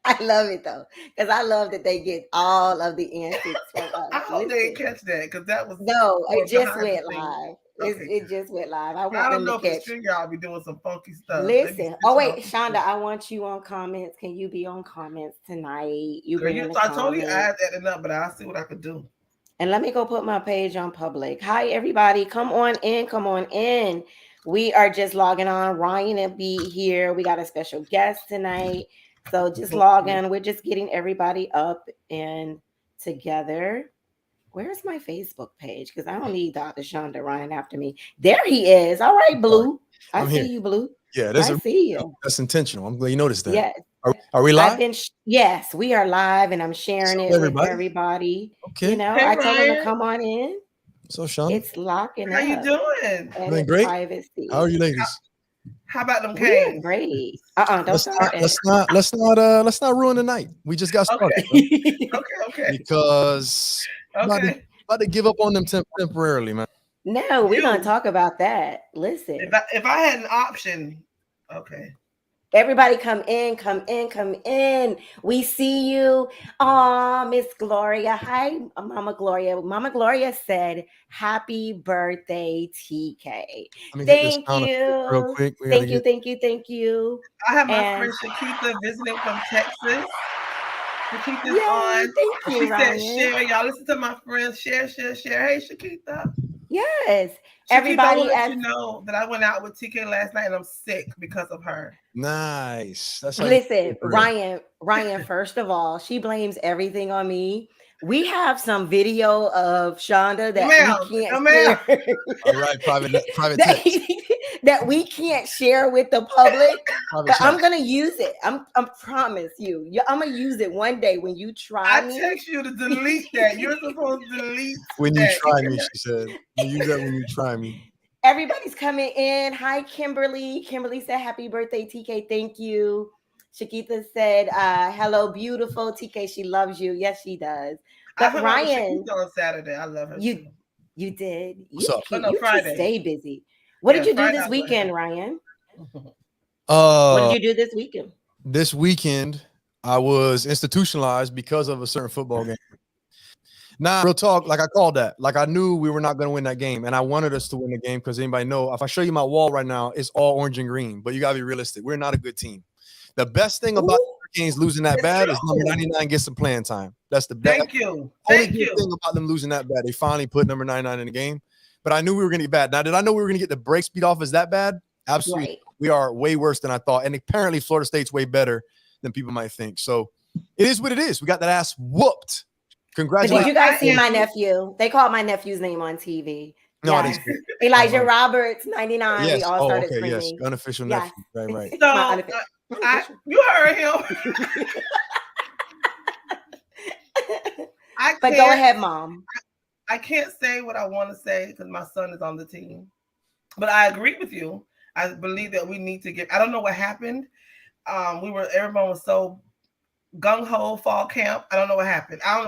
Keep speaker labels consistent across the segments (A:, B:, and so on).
A: I love it though, because I love that they get all of the antics from us.
B: I hope they didn't catch that because that was
A: no,
B: more
A: it just
B: behind the
A: went
B: scenes.
A: live.
B: Okay,
A: It just went live. I
B: I
A: want
B: don't
A: them to
B: know if the
A: catch.
B: string y'all be doing some funky stuff. They be
A: Listen. Oh
B: stitching
A: wait,
B: on some
A: Shonda,
B: shit.
A: I want you on comments. Can you be on comments tonight? You
B: Girl,
A: be in the
B: I told you I
A: comments.
B: had that enough, but I'll see what I could do.
A: And let me go put my page on public. Hi, everybody. Come on in. Come on in. We are just logging on. Ryan and B here. We got a special guest tonight. So just log in. We're just getting everybody up and together. Where's my Facebook page? Because I don't need Dr. Shonda Ryan after me. There he is. All right, Blue. I see you, Blue.
C: Yeah,
A: I see you.
C: That's intentional. I'm glad you noticed that.
A: Yes.
C: Are we live?
A: Yes, we are live, and I'm sharing it with everybody.
C: Okay.
A: You know, I told them to come on in.
C: So, Shonda,
A: it's locking
B: How
A: up.
B: you doing?
C: Doing great.
A: Privacy.
C: How are you, ladies?
B: How about them
A: We're
B: canes?
A: great. Don't start.
C: Let's not ruin the night. We just got started.
B: Okay.
C: Because about to give up on them temporarily, man.
A: No, we're gonna talk about that. Listen,
B: if I had an option, okay.
A: Everybody come in. We see you. Oh, Miss Gloria. Hi, Mama Gloria. Mama Gloria said, happy birthday, TK. Thank you.
C: Real quick.
A: Thank you.
B: I have my friend Shakita visiting from Texas. Shakita's on.
A: Thank you,
B: she
A: Ryan.
B: said, share. Y'all listen to my friends. Share. Hey, Shakita.
A: Yes.
B: Shakita,
A: Everybody,
B: I let you know that I went out with TK last night and I'm sick because of her.
C: Nice.
A: Listen, Ryan, first of all, she blames everything on me. We have some video of Shonda that we can't share.
C: All right, private text.
A: That we can't share with the public. But I'm gonna use it. I promise you. I'm gonna use it one day when you try me.
B: I text you to delete that. You're supposed to delete
C: when you try me, she said. You use that when you try me.
A: Everybody's coming in. Hi, Kimberly. Kimberly said, happy birthday, TK. Thank you. Shakita said, hello, beautiful. TK, she loves you. Yes, she does. But Ryan,
B: on Saturday. I love her.
A: You did.
C: What's up?
A: You Friday. Stay busy. What did you do this weekend, Ryan? What did you do this weekend?
C: This weekend, I was institutionalized because of a certain football game. Nah, real talk, like I called that. Like I knew we were not going to win that game, and I wanted us to win the game because anybody know, if I show you my wall right now, it's all orange and green, but you got to be realistic. We're not a good team. The best thing about the Hurricanes losing that bad is number 99 gets some playing time. That's the best.
B: Thank you.
C: Only good thing about them losing that bad. They finally put number 99 in the game, but I knew we were going to get bad. Now, did I know we were going to get the break speed off as that bad? Absolutely. Right. We are way worse than I thought, and apparently Florida State's way better than people might think. So it is what it is. We got that ass whooped. Congratulations.
A: But did you guys see my nephew? They called my nephew's name on TV.
C: No,
A: yes. Elijah Roberts, 99.
C: Yes.
A: We all started screaming.
C: Yes. Unofficial nephew. Right.
B: So you heard him.
A: But go ahead, Mom.
B: I can't say what I want to say because my son is on the team. But I agree with you. I believe that we need to I don't know what happened. Everyone was so gung-ho fall camp. I don't know what happened.
C: I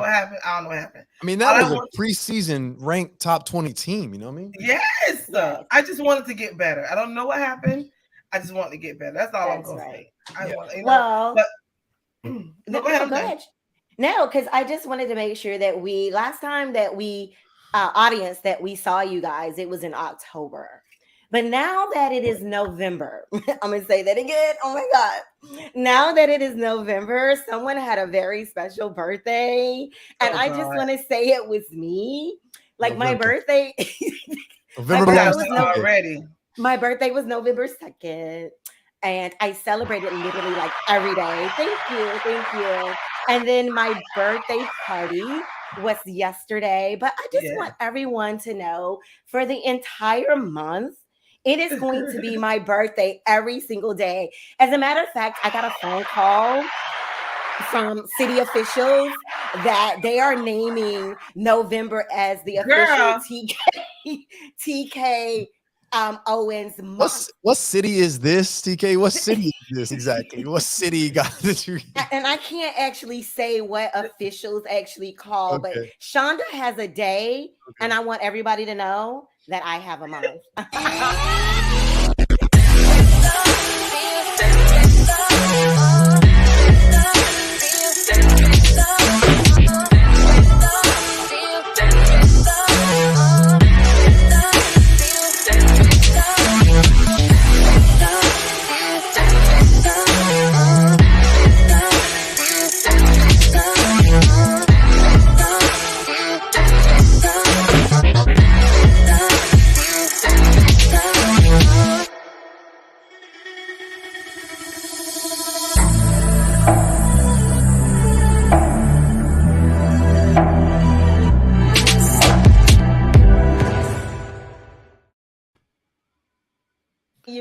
C: mean, that was a preseason ranked top 20 team. You know what I mean?
B: Yes. I just wanted to get better. I don't know what happened. I just wanted to get better. That's all I'm going to say. Go ahead.
A: No, because I just wanted to make sure that last time that we audience that we saw you guys, it was in October. But now that it is November, I'm going to say that again. Oh my God. Now that it is November, someone had a very special birthday. And I just want to say it was me. Like my birthday. My birthday was November 2nd. And I celebrated literally like every day. Thank you. And then my birthday party was yesterday. But I just want everyone to know for the entire month, it is going to be my birthday every single day. As a matter of fact, I got a phone call from city officials that they are naming November as the official TK Owens month.
C: What city is this, TK? What city is this exactly? What city got this?
A: And I can't actually say what officials actually call, but Shonda has a day, and I want everybody to know that I have a month.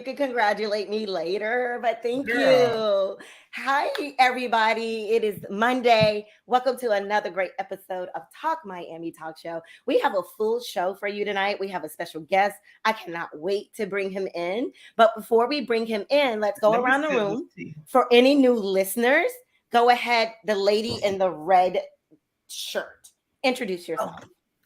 A: can congratulate me later, but thank
B: Girl.
A: you. Hi, everybody. It is Monday. Welcome to another great episode of Talk Miami Talk Show. We have a full show for you tonight. We have a special guest. I cannot wait to bring him in. But before we bring him in, let's go
B: Let me
A: around the
B: sip this
A: room.
B: tea.
A: For any new listeners, go ahead. The lady in the red shirt. Introduce yourself.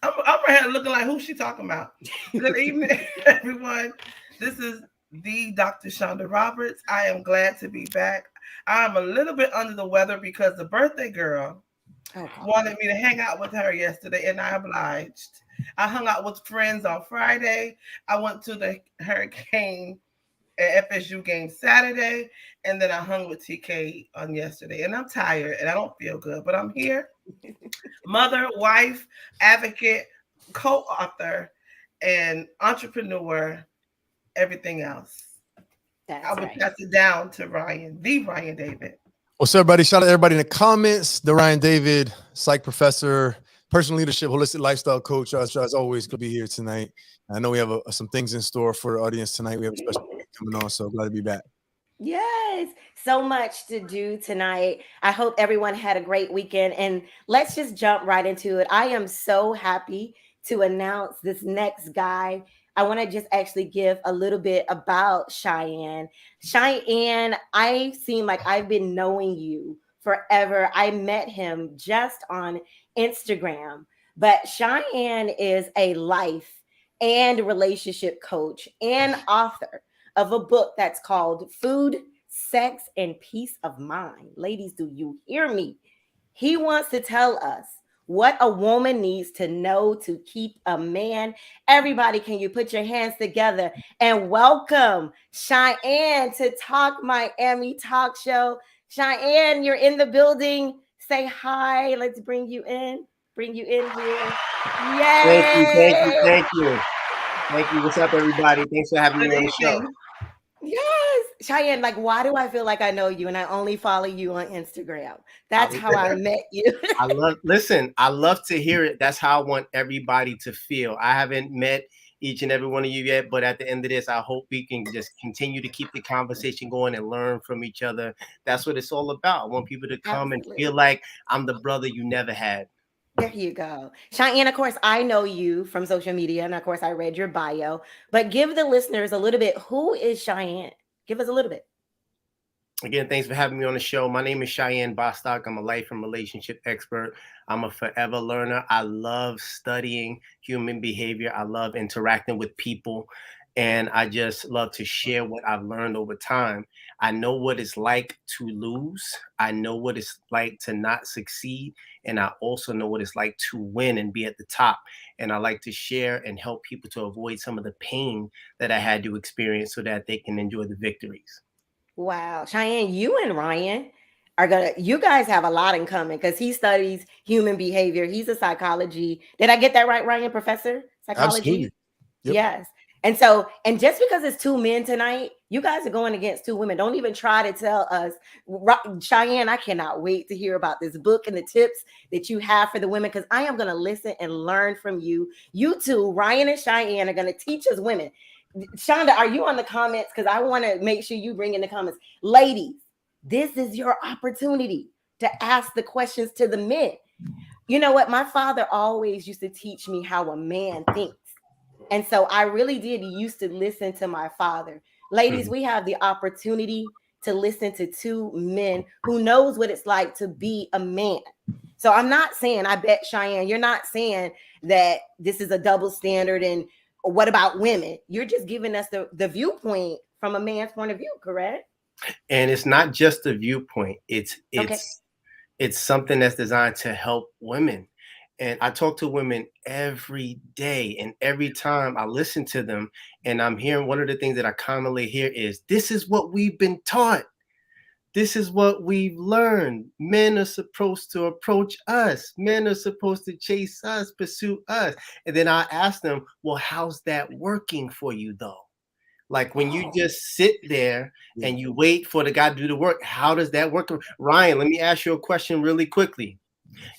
B: I'm right here looking like who's she talking about? Good evening, everyone. This is the Dr. Shonda Roberts. I am glad to be back. I'm a little bit under the weather because the birthday girl wanted me to hang out with her yesterday, and I obliged. I hung out with friends on Friday. I went to the Hurricane FSU game Saturday, and then I hung with TK on yesterday. And I'm tired and I don't feel good, but I'm here. Mother, wife, advocate, co-author, and entrepreneur, everything else. I would pass it down to Ryan, the Ryan David.
C: What's up, everybody? Shout out to everybody in the comments. The Ryan David, psych professor, personal leadership, holistic lifestyle coach. As always, going to be here tonight. I know we have some things in store for the audience tonight. We have a special coming on, so glad to be back.
A: Yes, so much to do tonight. I hope everyone had a great weekend, and let's just jump right into it. I am so happy to announce this next guy. I want to just actually give a little bit about Cheyenne. Cheyenne, I seem like I've been knowing you forever. I met him just on Instagram, but Cheyenne is a life and relationship coach and author of a book that's called Food, Sex, and Peace of Mind. Ladies, do you hear me? He wants to tell us what a woman needs to know to keep a man. Everybody, can you put your hands together and welcome Cheyenne to Talk Miami Talk Show. Cheyenne, you're in the building. Say hi. Let's bring you in. Bring you in here. Yay!
D: Thank you. What's up, everybody? Thanks for having me on the show.
A: Yes, Cheyenne, like, why do I feel like I know you and I only follow you on Instagram? That's how I met you.
D: I love to hear it. That's how I want everybody to feel. I haven't met each and every one of you yet, but at the end of this, I hope we can just continue to keep the conversation going and learn from each other. That's what it's all about. I want people to come and feel like I'm the brother you never had.
A: There you go. Cheyenne, of course, I know you from social media, and of course, I read your bio, but give the listeners a little bit. Who is Cheyenne? Give us a little bit.
D: Again, thanks for having me on the show. My name is Cheyenne Bostock. I'm a life and relationship expert. I'm a forever learner. I love studying human behavior. I love interacting with people. And I just love to share what I've learned over time. I know what it's like to lose. I know what it's like to not succeed. And I also know what it's like to win and be at the top. And I like to share and help people to avoid some of the pain that I had to experience so that they can enjoy the victories.
A: Wow. Cheyenne, you and Ryan you guys have a lot in common because he studies human behavior. He's a psychology. Did I get that right, Ryan? Professor? Psychology?
C: Absolutely. Yep.
A: Yes. And just because it's two men tonight, you guys are going against two women. Don't even try to tell us. Cheyenne, I cannot wait to hear about this book and the tips that you have for the women, because I am going to listen and learn from you. You two, Ryan and Cheyenne, are going to teach us women. Shonda, are you on the comments? Because I want to make sure you bring in the comments. Ladies, this is your opportunity to ask the questions to the men. You know what? My father always used to teach me how a man thinks. And so I really did used to listen to my father. Ladies, we have the opportunity to listen to two men who knows what it's like to be a man. So I'm not saying, I bet Cheyenne, you're not saying that this is a double standard and what about women? You're just giving us the viewpoint from a man's point of view, correct?
D: And it's not just a viewpoint. It's something that's designed to help women. And I talk to women every day, and every time I listen to them, and I'm hearing one of the things that I commonly hear is, this is what we've been taught. This is what we've learned. Men are supposed to approach us. Men are supposed to chase us, pursue us. And then I ask them, well, how's that working for you though? Like when you just sit there and you wait for the guy to do the work, how does that work? Ryan, let me ask you a question really quickly.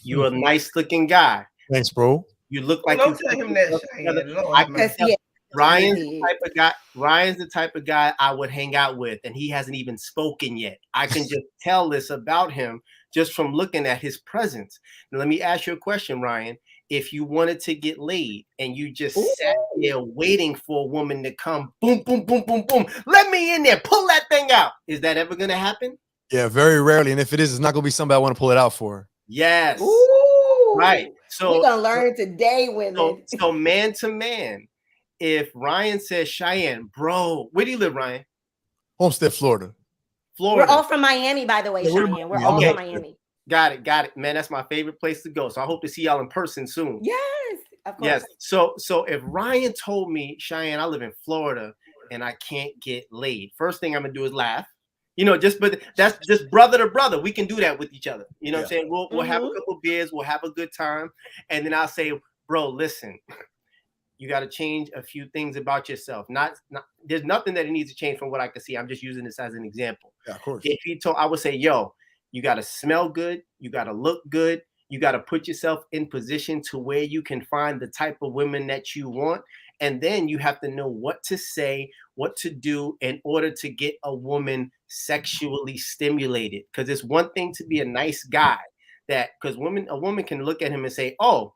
D: You're a nice looking guy.
C: Thanks, bro.
D: You look like
B: Don't tell him that, Cheyenne. Right.
D: Ryan's the type of guy I would hang out with, and he hasn't even spoken yet. I can just tell this about him just from looking at his presence. Now, let me ask you a question, Ryan. If you wanted to get laid and you just sat there waiting for a woman to come, boom, boom, boom, boom, boom, let me in there, pull that thing out. Is that ever going to happen?
C: Yeah, very rarely. And if it is, it's not going to be somebody I want to pull it out for.
D: Yes.
A: Ooh.
D: Right. So
A: we're going to learn today, women.
D: So man to man, if Ryan says, Cheyenne, bro, where do you live, Ryan?
C: Homestead, Florida.
A: We're all from Miami, by the way, Cheyenne. We're all from Miami.
D: Got it. Man, that's my favorite place to go. So I hope to see y'all in person soon.
A: Yes, of course.
D: Yes. So if Ryan told me, Cheyenne, I live in Florida and I can't get laid, first thing I'm gonna do is laugh. But that's just brother to brother. We can do that with each other. You know what I'm saying? We'll have a couple of beers, we'll have a good time, and then I'll say, bro, listen, you got to change a few things about yourself. Not there's nothing that it needs to change from what I can see. I'm just using this as an example.
C: Yeah, of course.
D: If he told, I would say, yo, you got to smell good, you got to look good, you got to put yourself in position to where you can find the type of women that you want. And then you have to know what to say, what to do in order to get a woman sexually stimulated. Because it's one thing to be a nice guy, because a woman can look at him and say, oh,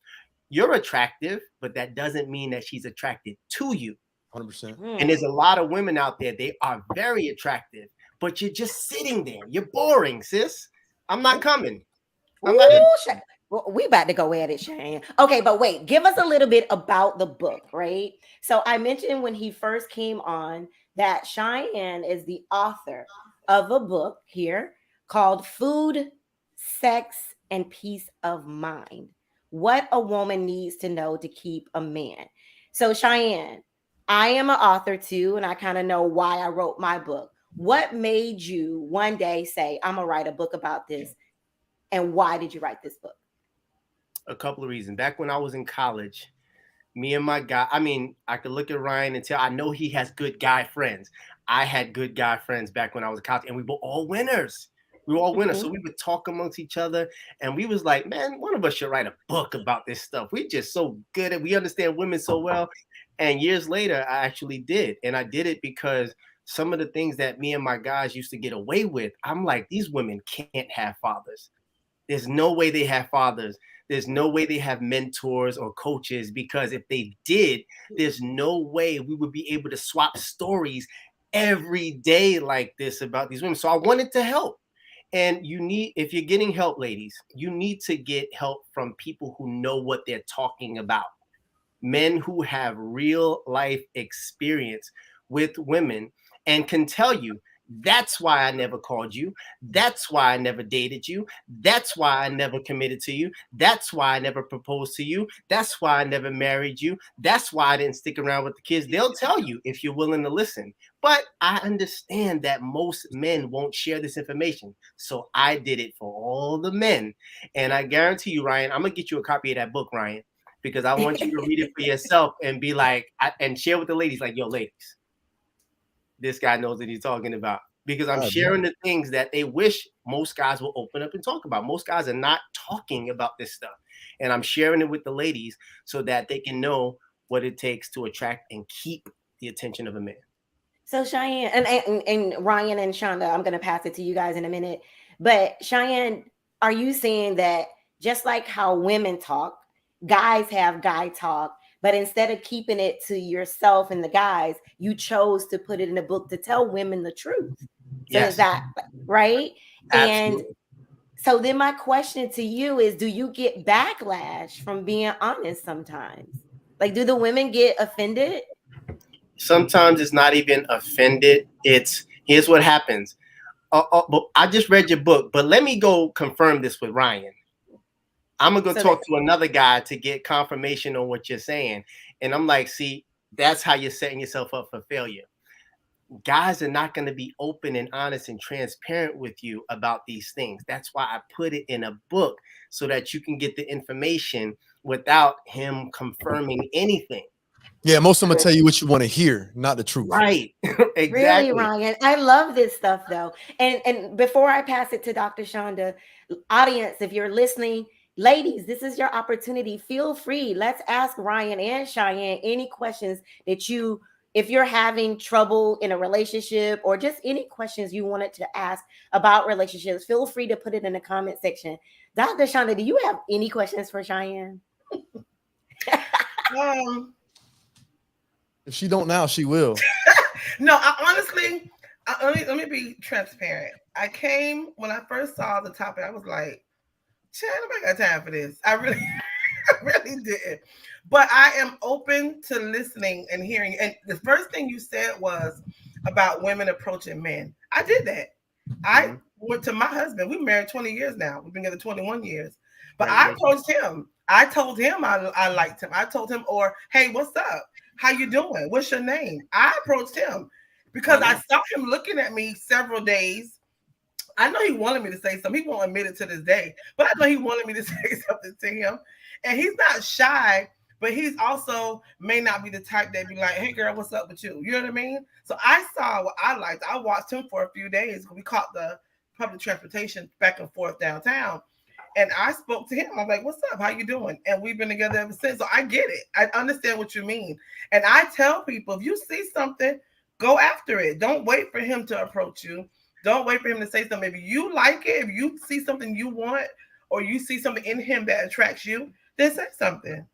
D: you're attractive, but that doesn't mean that she's attracted to you.
C: 100%.
D: And there's a lot of women out there, they are very attractive, but you're just sitting there. You're boring, sis. I'm not coming. I'm not in.
A: Well, we about to go at it, Cheyenne. Okay, but wait, give us a little bit about the book, right? So I mentioned when he first came on that Cheyenne is the author of a book here called Food, Sex, and Peace of Mind. What a woman needs to know to keep a man. So Cheyenne, I am an author too, and I kind of know why I wrote my book. What made you one day say, I'm gonna write a book about this? And why did you write this book?
D: A couple of reasons. Back when I was in college, me and my guy, I could look at Ryan and tell, I know he has good guy friends. I had good guy friends back when I was in college, and we were all winners. So we would talk amongst each other, and we was like, man, one of us should write a book about this stuff. We just so good at, we understand women so well. And years later, I actually did. And I did it because some of the things that me and my guys used to get away with, I'm like, these women can't have fathers. There's no way they have fathers. There's no way they have mentors or coaches, because if they did, there's no way we would be able to swap stories every day like this about these women. So I wanted to help. And if you're getting help, ladies, you need to get help from people who know what they're talking about. Men who have real life experience with women and can tell you, that's why I never called you. That's why I never dated you. That's why I never committed to you. That's why I never proposed to you. That's why I never married you. That's why I didn't stick around with the kids. They'll tell you if you're willing to listen. But I understand that most men won't share this information. So I did it for all the men. And I guarantee you, Ryan, I'm going to get you a copy of that book, Ryan, because I want you to read it for yourself and be like, and share with the ladies, like, yo, ladies, this guy knows what he's talking about, because I'm sharing the things that they wish most guys will open up and talk about. Most guys are not talking about this stuff. And I'm sharing it with the ladies so that they can know what it takes to attract and keep the attention of a man.
A: So Cheyenne and Ryan and Shonda, I'm going to pass it to you guys in a minute. But Cheyenne, are you saying that just like how women talk, guys have guy talk, but instead of keeping it to yourself and the guys, you chose to put it in a book to tell women the truth? So
D: yes.
A: Is that right?
D: Absolutely.
A: And so then my question to you is, do you get backlash from being honest sometimes? Like, do the women get offended?
D: Sometimes it's not even offended. Here's what happens. I just read your book, but let me go confirm this with Ryan. I'm going to go talk to another guy to get confirmation on what you're saying. And I'm like, see, that's how you're setting yourself up for failure. Guys are not going to be open and honest and transparent with you about these things. That's why I put it in a book, so that you can get the information without him confirming anything.
C: Yeah, most of them will tell you what you want to hear, not the truth.
D: Right. Exactly.
A: Really, Ryan? I love this stuff, though. And before I pass it to Dr. Shonda, audience, if you're listening, Ladies, this is your opportunity. Feel free. Let's ask Ryan and Cheyenne any questions that if you're having trouble in a relationship or just any questions you wanted to ask about relationships, feel free to put it in the comment section. Dr. Shonda, do you have any questions for Cheyenne?
C: If she don't now, she will.
B: No, honestly, let me be transparent. I came when I first saw the topic. I was like, "Chad, I got time for this." I really, I really didn't. But I am open to listening and hearing. And the first thing you said was about women approaching men. I did that. I went to my husband. We've been married 20 years now. We've been together 21 years. But I approached him. I told him I liked him. I told him, or hey, what's up? How you doing? What's your name? I approached him because I saw him looking at me several days. I know he wanted me to say something. He won't admit it to this day, but I know he wanted me to say something to him. And he's not shy, but he's also may not be the type that be like, hey girl, what's up with you? You know what I mean? So I saw what I liked. I watched him for a few days. We caught the public transportation back and forth downtown. And I spoke to him. I'm like, what's up? How you doing? And we've been together ever since. So I get it. I understand what you mean. And I tell people, if you see something, go after it. Don't wait for him to approach you. Don't wait for him to say something. If you like it, if you see something you want, or you see something in him that attracts you, then say something.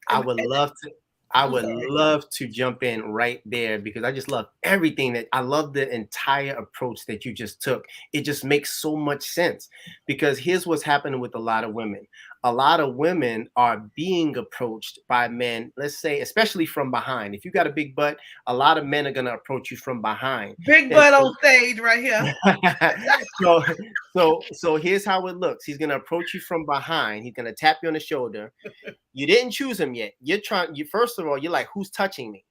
D: I would love to jump in right there because I just love everything I love the entire approach that you just took. It just makes so much sense because here's what's happening with a lot of women. A lot of women are being approached by men, let's say, especially from behind. If you got a big butt, a lot of men are going to approach you from behind.
B: Big butt on stage right here.
D: So here's how it looks. He's going to approach you from behind. He's going to tap you on the shoulder. You didn't choose him yet. First of all, you're like, who's touching me?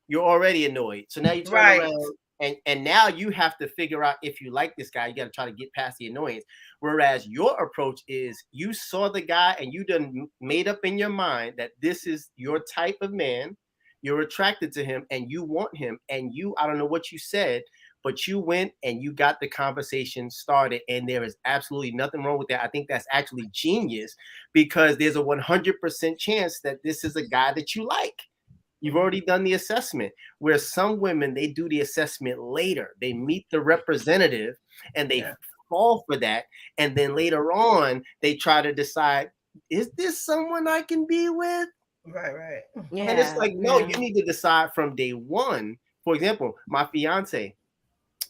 D: You're already annoyed. So now you turn around and now you have to figure out if you like this guy. You got to try to get past the annoyance. Whereas your approach is you saw the guy and you done made up in your mind that this is your type of man. You're attracted to him and you want him. And I don't know what you said, but you went and you got the conversation started. And there is absolutely nothing wrong with that. I think that's actually genius because there's a 100% chance that this is a guy that you like. You've already done the assessment, where some women, they do the assessment later. They meet the representative and they fall for that. And then later on, they try to decide, is this someone I can be with?
B: Right.
A: Yeah,
D: and it's like, no, you need to decide from day one. For example, my fiance,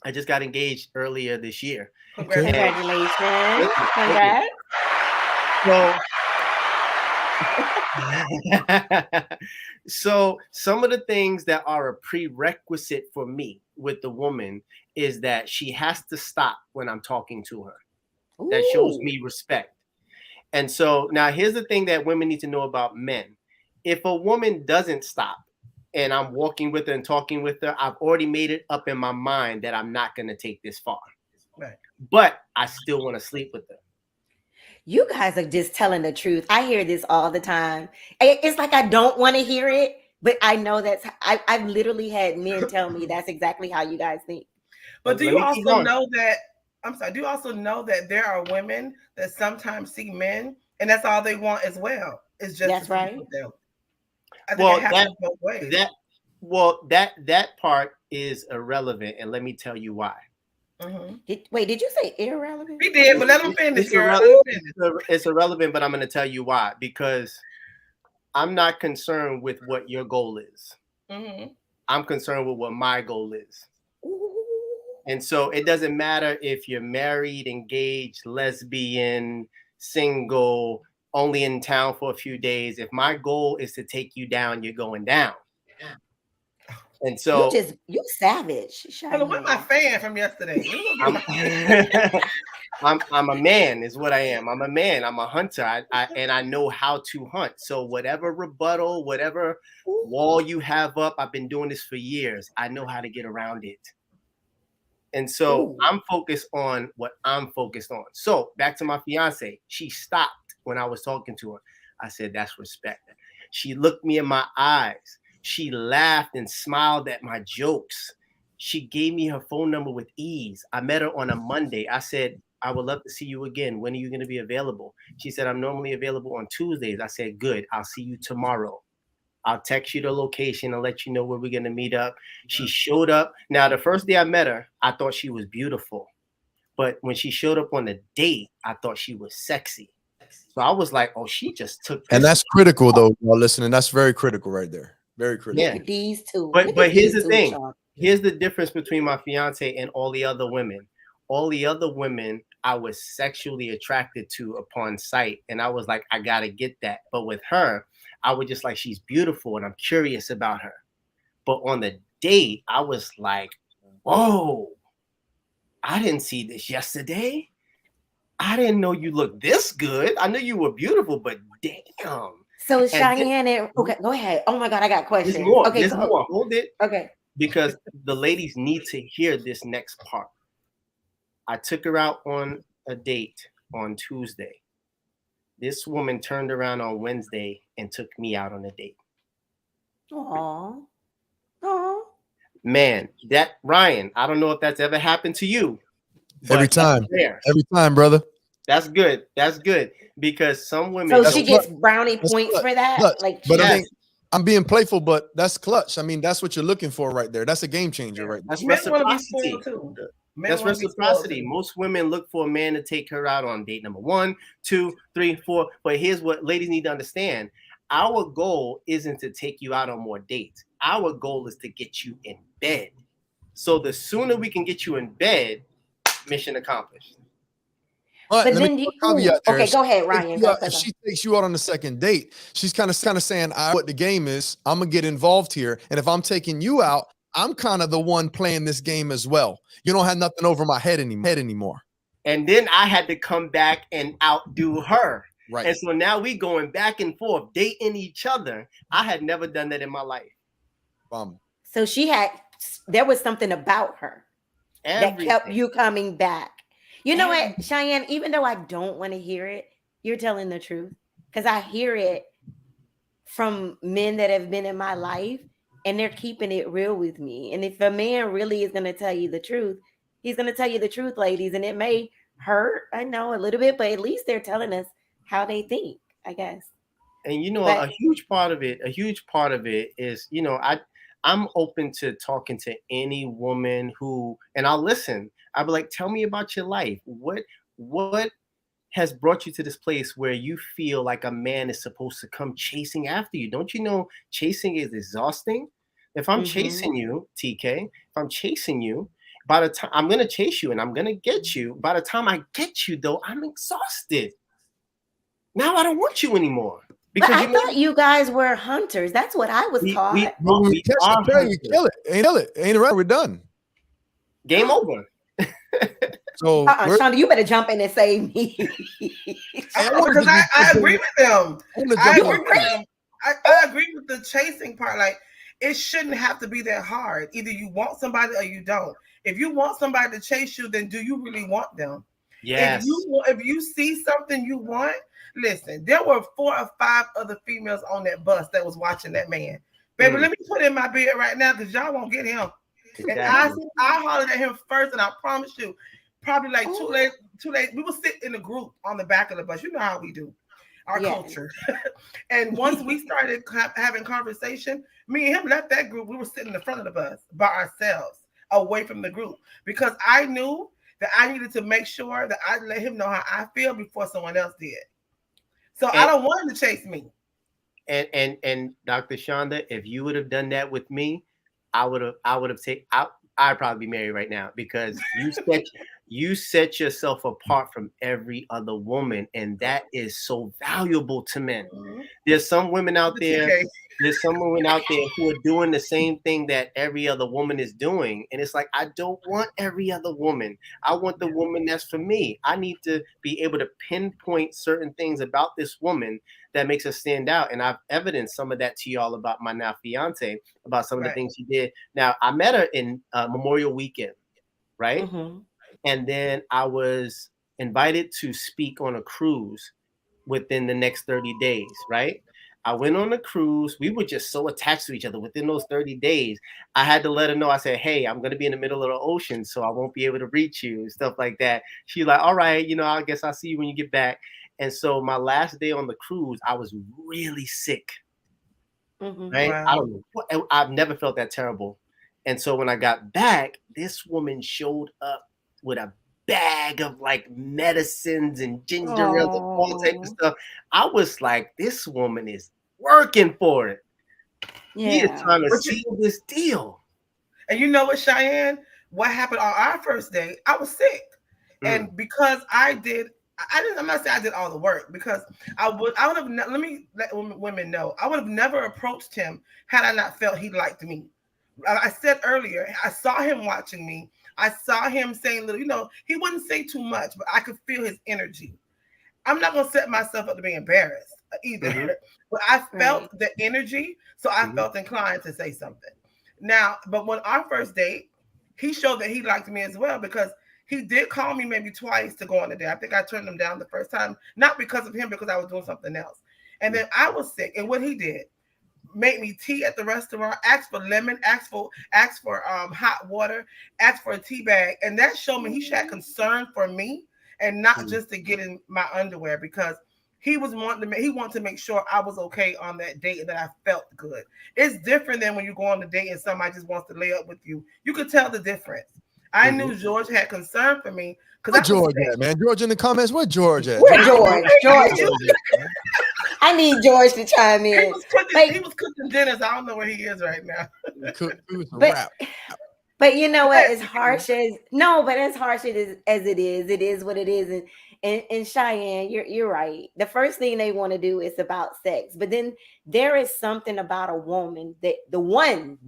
D: I just got engaged earlier this year.
A: Congratulations. Congrats.
D: So some of the things that are a prerequisite for me with the woman is that she has to stop when I'm talking to her. Ooh. That shows me respect. And so now here's the thing that women need to know about men. If a woman doesn't stop and I'm walking with her and talking with her, I've already made it up in my mind that I'm not going to take this far. Right. But I still want to sleep with her.
A: You guys are just telling the truth. I hear this all the time. It's like I don't want to hear it, but I know I've literally had men tell me that's exactly how you guys think.
B: But do you also know that, do you also know that there are women that sometimes see men and that's all they want as well? It's just
A: that's right.
B: Them. I think it happens both ways.
D: That part is irrelevant, and let me tell you why.
A: Mm-hmm. Did you say irrelevant?
B: He did, but let him finish.
D: It's irrelevant, but I'm going to tell you why. Because I'm not concerned with what your goal is. Mm-hmm. I'm concerned with what my goal is. Ooh. And so it doesn't matter if you're married, engaged, lesbian, single, only in town for a few days. If my goal is to take you down, you're going down. And so
A: you savage.
B: Where's my fan from yesterday?
D: I'm a man, is what I am. I'm a man. I'm a hunter. And I know how to hunt. So whatever rebuttal, whatever wall you have up, I've been doing this for years. I know how to get around it. And so I'm focused on what I'm focused on. So back to my fiance. She stopped when I was talking to her. I said, that's respect. She looked me in my eyes. She laughed and smiled at my jokes. She gave me her phone number with ease. I met her on a Monday. I said, I would love to see you again. When are you going to be available? She said, I'm normally available on Tuesdays. I said, good. I'll see you tomorrow. I'll text you the location and let you know where we're going to meet up. She showed up. Now, the first day I met her, I thought she was beautiful. But when she showed up on the date, I thought she was sexy. So I was like, oh, she just took this.
C: And that's critical, though, y'all listening. That's very critical right there. Very critical.
D: Yeah.
A: Look at these two.
D: But here's the thing. Here's the difference between my fiance and all the other women. All the other women I was sexually attracted to upon sight. And I was like, I got to get that. But with her, I was just like, she's beautiful and I'm curious about her. But on the date, I was like, whoa, I didn't see this yesterday. I didn't know you looked this good. I knew you were beautiful, but damn.
A: So Cheyenne, okay, go ahead. Oh my God, I got questions.
D: There's more.
A: Okay,
D: There's more. Hold it.
A: Okay.
D: Because the ladies need to hear this next part. I took her out on a date on Tuesday. This woman turned around on Wednesday and took me out on a date.
A: Aww. Aww.
D: Man, that Ryan, I don't know if that's ever happened to you.
C: Every time. Every time, brother.
D: That's good. That's good. Because some women.
A: So she gets brownie points for that.
C: Clutch.
A: Like,
C: but I mean, I'm being playful, but that's clutch. I mean, that's what you're looking for right there. That's a game changer right there.
D: That's reciprocity. That's reciprocity. Most women look for a man to take her out on date number 1, 2, 3, 4. But here's what ladies need to understand. Our goal isn't to take you out on more dates. Our goal is to get you in bed. So the sooner we can get you in bed, mission accomplished.
A: But then okay, go ahead, Ryan.
C: If she takes you out on the second date, she's kind of saying, what the game is. I'm gonna get involved here, and if I'm taking you out, I'm kind of the one playing this game as well. You don't have nothing over my head anymore.
D: And then I had to come back and outdo her.
C: Right.
D: And so now we going back and forth, dating each other. I had never done that in my life.
A: So there was something about her that kept you coming back. You know what, Cheyenne, even though I don't want to hear it, you're telling the truth. Because I hear it from men that have been in my life and they're keeping it real with me. And if a man really is going to tell you the truth, he's going to tell you the truth, ladies. And it may hurt, I know, a little bit, but at least they're telling us how they think, I guess.
D: And a huge part of it is, I'm open to talking to any woman and I'll listen. I'll be like, tell me about your life. What has brought you to this place where you feel like a man is supposed to come chasing after you? Don't you know chasing is exhausting? If I'm chasing you, TK, if I'm chasing you, by the time I'm going to chase you and I'm going to get you, by the time I get you, though, I'm exhausted. Now I don't want you anymore.
A: Because I thought you guys were hunters. That's what I was taught.
C: We catch the prey, we kill it. Kill it. Ain't it right? We're done.
D: Game over.
C: So
A: Shonda, you better jump in and save me.
B: Because I agree with them. I agree with the chasing part. Like, it shouldn't have to be that hard. Either you want somebody or you don't. If you want somebody to chase you, then do you really want them?
D: Yes.
B: If you see something you want, listen, there were 4 or 5 other females on that bus that was watching that man. Baby, let me put in my bed right now because y'all won't get him. Exactly. And I hollered at him first, and I promise you, probably like too late. We would sit in a group on the back of the bus. You know how we do, our culture. And once we started having conversation, me and him left that group. We were sitting in the front of the bus by ourselves, away from the group, because I knew that I needed to make sure that I let him know how I feel before someone else did. So I don't want him to chase me.
D: And Dr. Shonda, if you would have done that with me, I'd probably be married right now because you set yourself apart from every other woman, and that is so valuable to men. There's some women out there. There's some women out there who are doing the same thing that every other woman is doing. And it's like, I don't want every other woman. I want the woman that's for me. I need to be able to pinpoint certain things about this woman that makes her stand out. And I've evidenced some of that to y'all about my now fiance, about some of the things she did. Now, I met her in Memorial Weekend, right? Mm-hmm. And then I was invited to speak on a cruise within the next 30 days, right? I went on a cruise. We were just so attached to each other within those 30 days. I had to let her know. I said, hey, I'm going to be in the middle of the ocean, so I won't be able to reach you and stuff like that. She's like, all right, I guess I'll see you when you get back. And so my last day on the cruise, I was really sick.
A: Mm-hmm.
D: Right?
B: Wow.
D: I don't know. I've never felt that terrible. And so when I got back, this woman showed up with a bag of like medicines and ginger ale and all type of stuff. I was like, this woman is working for it. He is trying to seal this deal.
B: And you know what, Cheyenne? What happened on our first day? I was sick. And because I'm not saying I did all the work, because I would have, let me let women know, I would have never approached him had I not felt he liked me. I said earlier, I saw him watching me. I saw him saying little, he wouldn't say too much, but I could feel his energy. I'm not going to set myself up to be embarrassed either, but I felt the energy, so I felt inclined to say something. Now, but when our first date, he showed that he liked me as well, because he did call me maybe twice to go on a date. I think I turned him down the first time, not because of him, because I was doing something else. And then I was sick, and what he did, make me tea at the restaurant, asked for lemon, asked for hot water, asked for a tea bag, and that showed me he had concern for me, and not just to get in my underwear, because he wanted to make sure I was okay on that date and that I felt good. It's different than when you go on a date and somebody just wants to lay up with you. You could tell the difference. I knew George had concern for me.
C: Where George at, man? George in the comments. Where George at?
A: Where George? I need George to chime in.
B: He was cooking dinners. I don't know where he is right now.
A: But you know what? As harsh as it is what it is. And Cheyenne, you're right. The first thing they want to do is about sex, but then there is something about a woman that the one,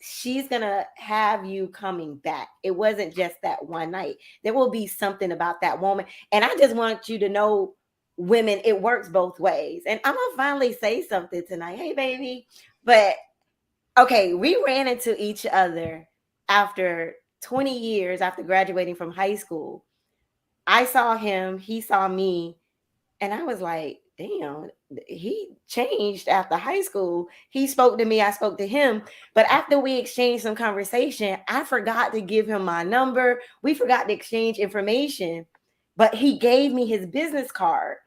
A: she's gonna have you coming back. It wasn't just that one night. There will be something about that woman, and I just want you to know, women, it works both ways. And I'm gonna finally say something tonight. Hey, baby, but. Okay, we ran into each other after 20 years after graduating from high school. I saw him, he saw me, and I was like, damn, he changed after high school. He spoke to me, I spoke to him. But after we exchanged some conversation, I forgot to give him my number. We forgot to exchange information, but he gave me his business card.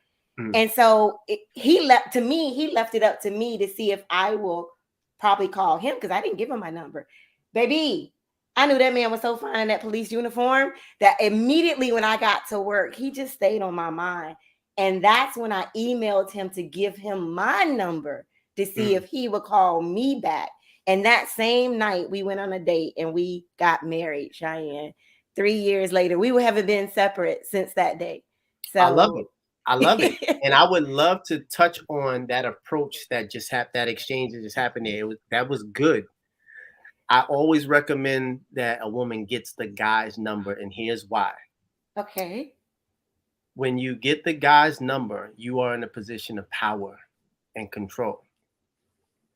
A: And so he left it up to me to see if I will probably call him, because I didn't give him my number. Baby, I knew that man was so fine in that police uniform that immediately when I got to work, he just stayed on my mind. And that's when I emailed him to give him my number to see if he would call me back. And that same night we went on a date and we got married, Cheyenne. 3 years later, we haven't been separate since that day. So
D: I love it. And I would love to touch on that approach that just happened, that exchange that just happened there. That was good. I always recommend that a woman gets the guy's number, and here's why.
A: Okay.
D: When you get the guy's number, you are in a position of power and control.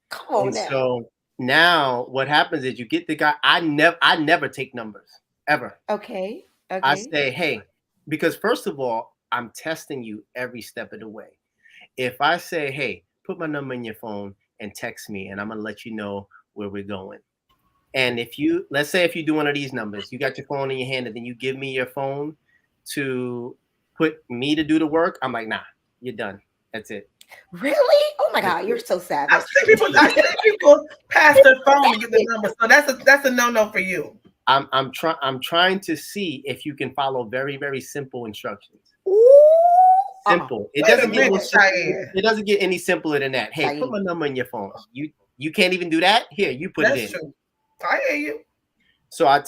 A: Come on now.
D: So now what happens is you get the guy. I never take numbers, ever.
A: Okay.
D: I say, hey, because first of all, I'm testing you every step of the way. If I say, hey, put my number in your phone and text me, and I'm going to let you know where we're going. And let's say if you do one of these numbers, you got your phone in your hand and then you give me your phone to put me to do the work, I'm like, nah, you're done. That's it.
A: Really? Oh my God, you're so savage.
B: I see people pass their phone to get the number. So that's a no-no for you.
D: I'm trying to see if you can follow very, very simple instructions. Simple. It doesn't get any simpler than that. Hey, put my number in your phone. You can't even do that? Here, you put it in.
B: True. I hear you.
D: So I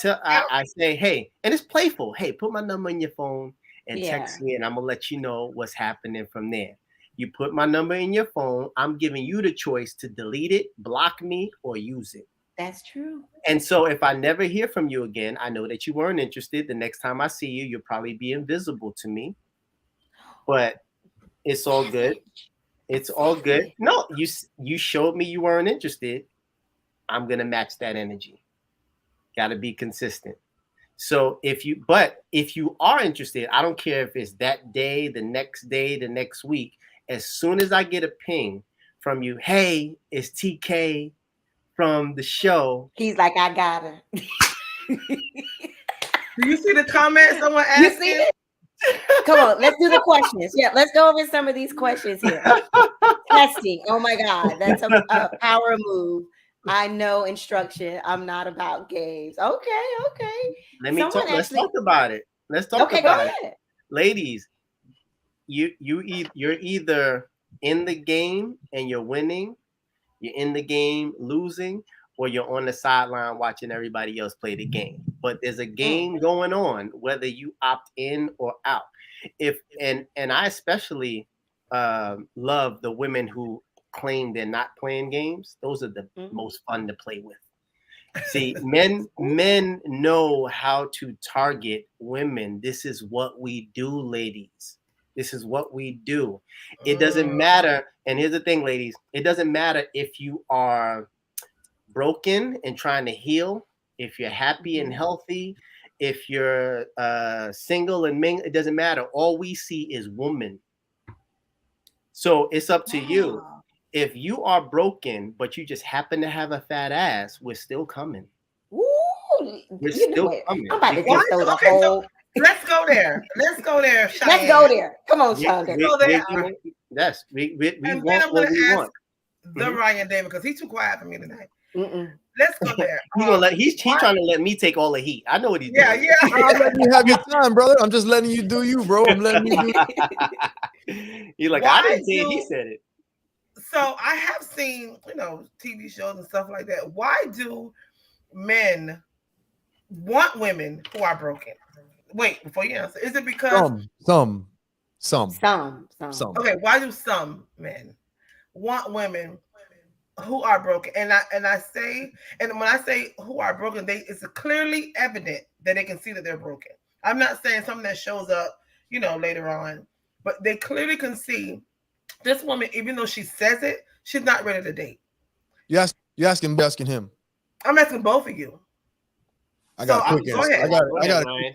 D: say, hey, and it's playful. Hey, put my number in your phone and text me, and I'm gonna let you know what's happening from there. You put my number in your phone. I'm giving you the choice to delete it, block me, or use it.
A: That's true.
D: And so if I never hear from you again, I know that you weren't interested. The next time I see you, you'll probably be invisible to me. But it's all good. It's all good. No, you showed me you weren't interested. I'm going to match that energy. Got to be consistent. So if you are interested, I don't care if it's that day, the next week, as soon as I get a ping from you, hey, it's TK from the show.
A: He's like, I got her.
B: Do you see the comment someone
A: You
B: asked
A: see
B: you?
A: it? Come on, let's do the questions. Yeah, let's go over some of these questions here. Testing. Oh my God, that's a power move. I know instruction. I'm not about games. Okay.
D: Let's talk about it. Let's talk
A: Okay, go
D: about it.
A: ahead.
D: Ladies, you're either in the game and you're winning, you're in the game losing, or you're on the sideline watching everybody else play the game. But there's a game going on, whether you opt in or out. And I especially love the women who claim they're not playing games. Those are the most fun to play with. See, men know how to target women. This is what we do, ladies. This is what we do. It doesn't matter. And here's the thing, ladies. It doesn't matter if you are broken and trying to heal, if you're happy and healthy, if you're single and mingle. It doesn't matter. All we see is woman. So it's up to you. If you are broken, but you just happen to have a fat ass, we're still coming.
A: Ooh,
D: We're still coming.
A: I'm about to just throw the whole.
B: Let's go there. Let's go there, Cheyenne.
A: Let's go there. Come on, Shonda.
B: Go there.
D: Yes, we
B: And
D: want
B: then
D: what we
B: ask
D: want.
B: The Ryan David, because he's too quiet for me tonight. Let's go there.
D: He's trying to let me take all the heat. I know what he's doing.
B: Yeah.
C: I'm letting you have your time, brother. I'm just letting you do you, bro. I'm letting you do.
D: He's like, I didn't say it. He said it.
B: So I have seen, TV shows and stuff like that. Why do men want women who are broken? Wait, before you answer, is it because
C: some?
B: Okay, why do some men want women who are broken? And I say, and when I say who are broken, it's clearly evident that they can see that they're broken. I'm not saying something that shows up, later on, but they clearly can see this woman, even though she says it, she's not ready to date.
C: You're asking him.
B: I'm asking both of you.
C: I got a quick answer. I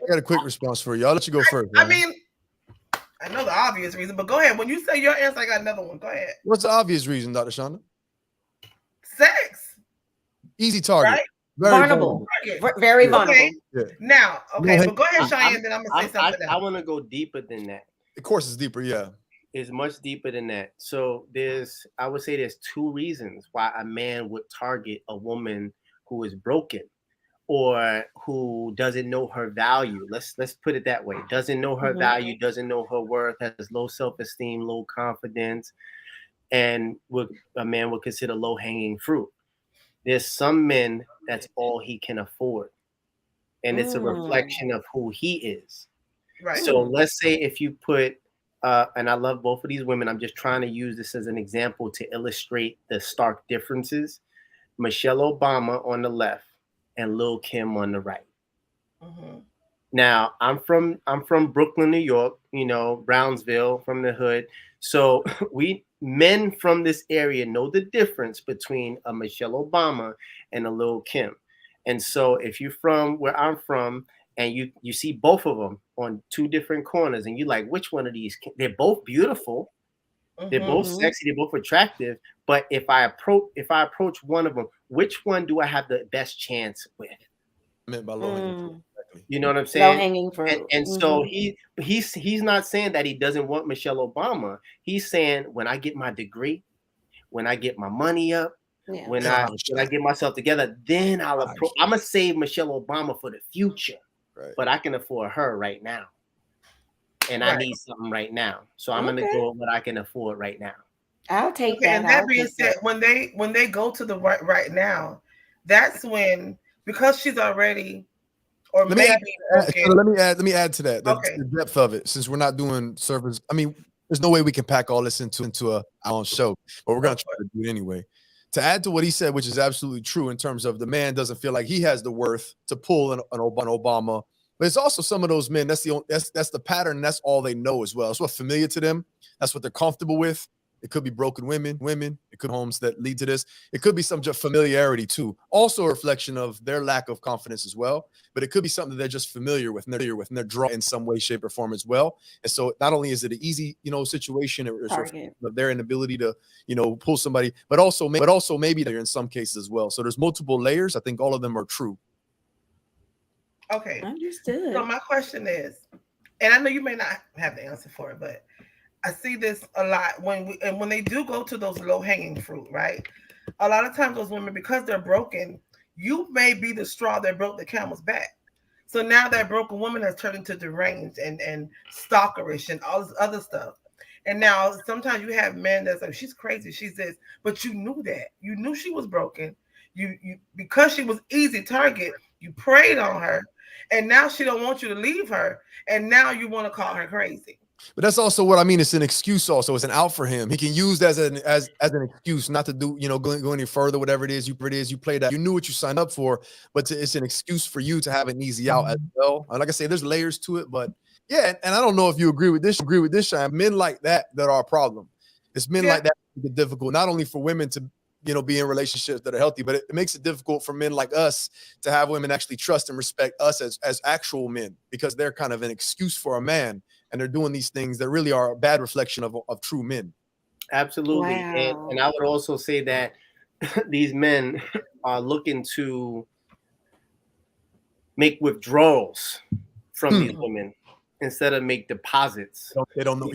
C: got a quick response for you. I'll let you go first.
B: I mean, I know the obvious reason, but go ahead. When you say your answer, I got another one. Go ahead.
C: What's the obvious reason, Dr. Shonda?
B: Sex.
C: Easy target.
B: Right?
C: Very vulnerable.
A: Very vulnerable.
B: Okay. Yeah. Now, okay, but go ahead, Cheyenne, then I'm going to say something else.
D: I want to go deeper than that.
C: Of course, it's deeper, yeah.
D: It's much deeper than that. So I would say there's two reasons why a man would target a woman who is broken or who doesn't know her value. Let's put it that way. Doesn't know her value, doesn't know her worth, has low self-esteem, low confidence, and a man would consider low-hanging fruit. There's some men that's all he can afford. And it's a reflection of who he is.
B: Right.
D: So let's say if you put and I love both of these women. I'm just trying to use this as an example to illustrate the stark differences. Michelle Obama on the left and Lil' Kim on the right. Now, I'm from Brooklyn, New York, Brownsville, from the hood. So men from this area know the difference between a Michelle Obama and a Lil' Kim. And so if you're from where I'm from, and you see both of them on two different corners, and you're like, which one of these? They're both beautiful, they're both sexy, they're both attractive. But if I approach one of them, which one do I have the best chance with?
C: I meant by low-hanging fruit.
D: You know what I'm saying?
A: Low-hanging fruit.
D: And so he's not saying that he doesn't want Michelle Obama. He's saying, when I get my degree, when I get my money up, when I get myself together, then I'll approach. I'm gonna save Michelle Obama for the future. Right. But I can afford her right now. And I need something right now. So I'm going to go with what I can afford right now.
A: I'll take that.
B: And that being said, when they go to the right now, that's when, because she's already, or let me
C: add to that the depth of it, since we're not doing service. I mean, there's no way we can pack all this into our own show, but we're going to try to do it anyway. To add to what he said, which is absolutely true in terms of the man doesn't feel like he has the worth to pull an Obama, but it's also some of those men, that's the pattern, and that's all they know as well. It's what's familiar to them. That's what they're comfortable with. It could be broken women. It could be homes that lead to this. It could be some just familiarity too. Also a reflection of their lack of confidence as well. But it could be something they're just familiar with, and they're drawn in some way, shape, or form as well. And so not only is it an easy, situation or of their inability to, pull somebody, but also maybe they're in some cases as well. So there's multiple layers. I think all of them are true.
B: Okay.
A: Understood.
B: So my question is, and I know you may not have the answer for it, but I see this a lot when they do go to those low hanging fruit, right? A lot of times those women, because they're broken, you may be the straw that broke the camel's back. So now that broken woman has turned into deranged and stalkerish and all this other stuff. And now sometimes you have men that's like, she's crazy, she's this, but you knew that. You knew she was broken. You because she was easy target, you preyed on her, and now she don't want you to leave her, and now you want to call her crazy.
C: But that's also what I mean. It's an excuse. Also, it's an out for him. He can use that as an excuse not to do, go any further. Whatever it is, you play that. You knew what you signed up for, but it's an excuse for you to have an easy out as well. And like I say, there's layers to it, but yeah. And I don't know if you agree with this. Cheyenne. Men like that are a problem. It's men like that that make it difficult, not only for women to be in relationships that are healthy, but it makes it difficult for men like us to have women actually trust and respect us as actual men, because they're kind of an excuse for a man. And they're doing these things that really are a bad reflection of true men.
D: Absolutely.
A: Wow.
D: And I would also say that these men are looking to make withdrawals from these women instead of make deposits.
C: They don't know.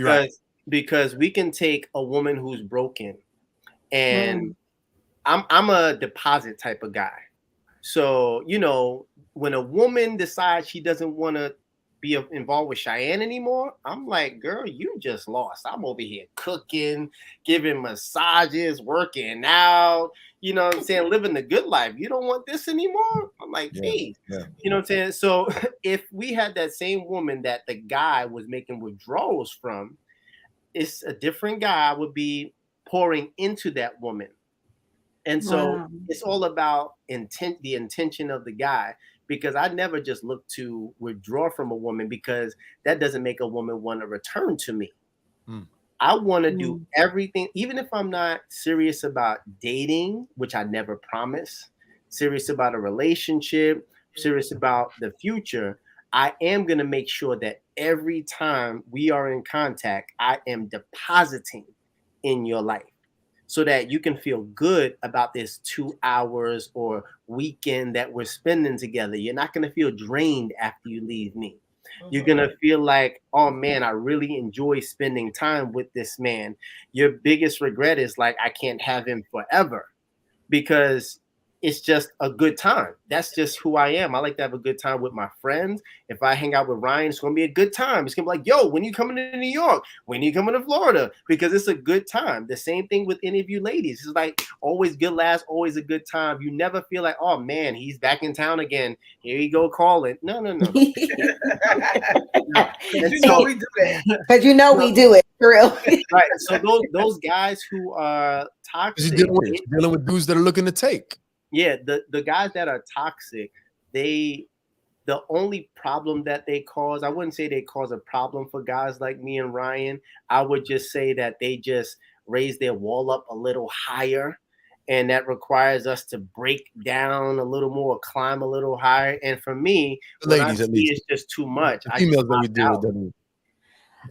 D: Because we can take a woman who's broken, and I'm a deposit type of guy. So, when a woman decides she doesn't want to be involved with Cheyenne anymore, I'm like, girl, you just lost. I'm over here cooking, giving massages, working out, you know what I'm saying, living the good life. You don't want this anymore? I'm like, please. Yeah. You know what I'm saying? So if we had that same woman that the guy was making withdrawals from, it's a different guy would be pouring into that woman. And so it's all about the intention of the guy, because I never just look to withdraw from a woman because that doesn't make a woman want to return to me. I want to do everything, even if I'm not serious about dating, which I never promise, serious about a relationship, serious about the future. I am going to make sure that every time we are in contact, I am depositing in your life, so that you can feel good about this 2 hours or weekend that we're spending together. You're not going to feel drained after you leave me. You're going to feel like, oh man, I really enjoy spending time with this man. Your biggest regret is like, I can't have him forever, because it's just a good time. That's just who I am. I like to have a good time with my friends. If I hang out with Ryan, it's going to be a good time. It's going to be like, yo, when you coming to New York? When you coming to Florida? Because it's a good time. The same thing with any of you ladies. It's like always good laughs, always a good time. You never feel like, oh man, he's back in town again. Here you go calling. No.
B: Because we do that.
A: Because we do it for real.
D: Right. So those guys who are toxic.
C: Dealing with dudes that are looking to take.
D: Yeah, the guys that are toxic, the only problem that they cause, I wouldn't say they cause a problem for guys like me and Ryan. I would just say that they just raise their wall up a little higher, and that requires us to break down a little more, climb a little higher. And for me,
C: ladies, at least,
D: it's just too much.
C: Females that we deal with.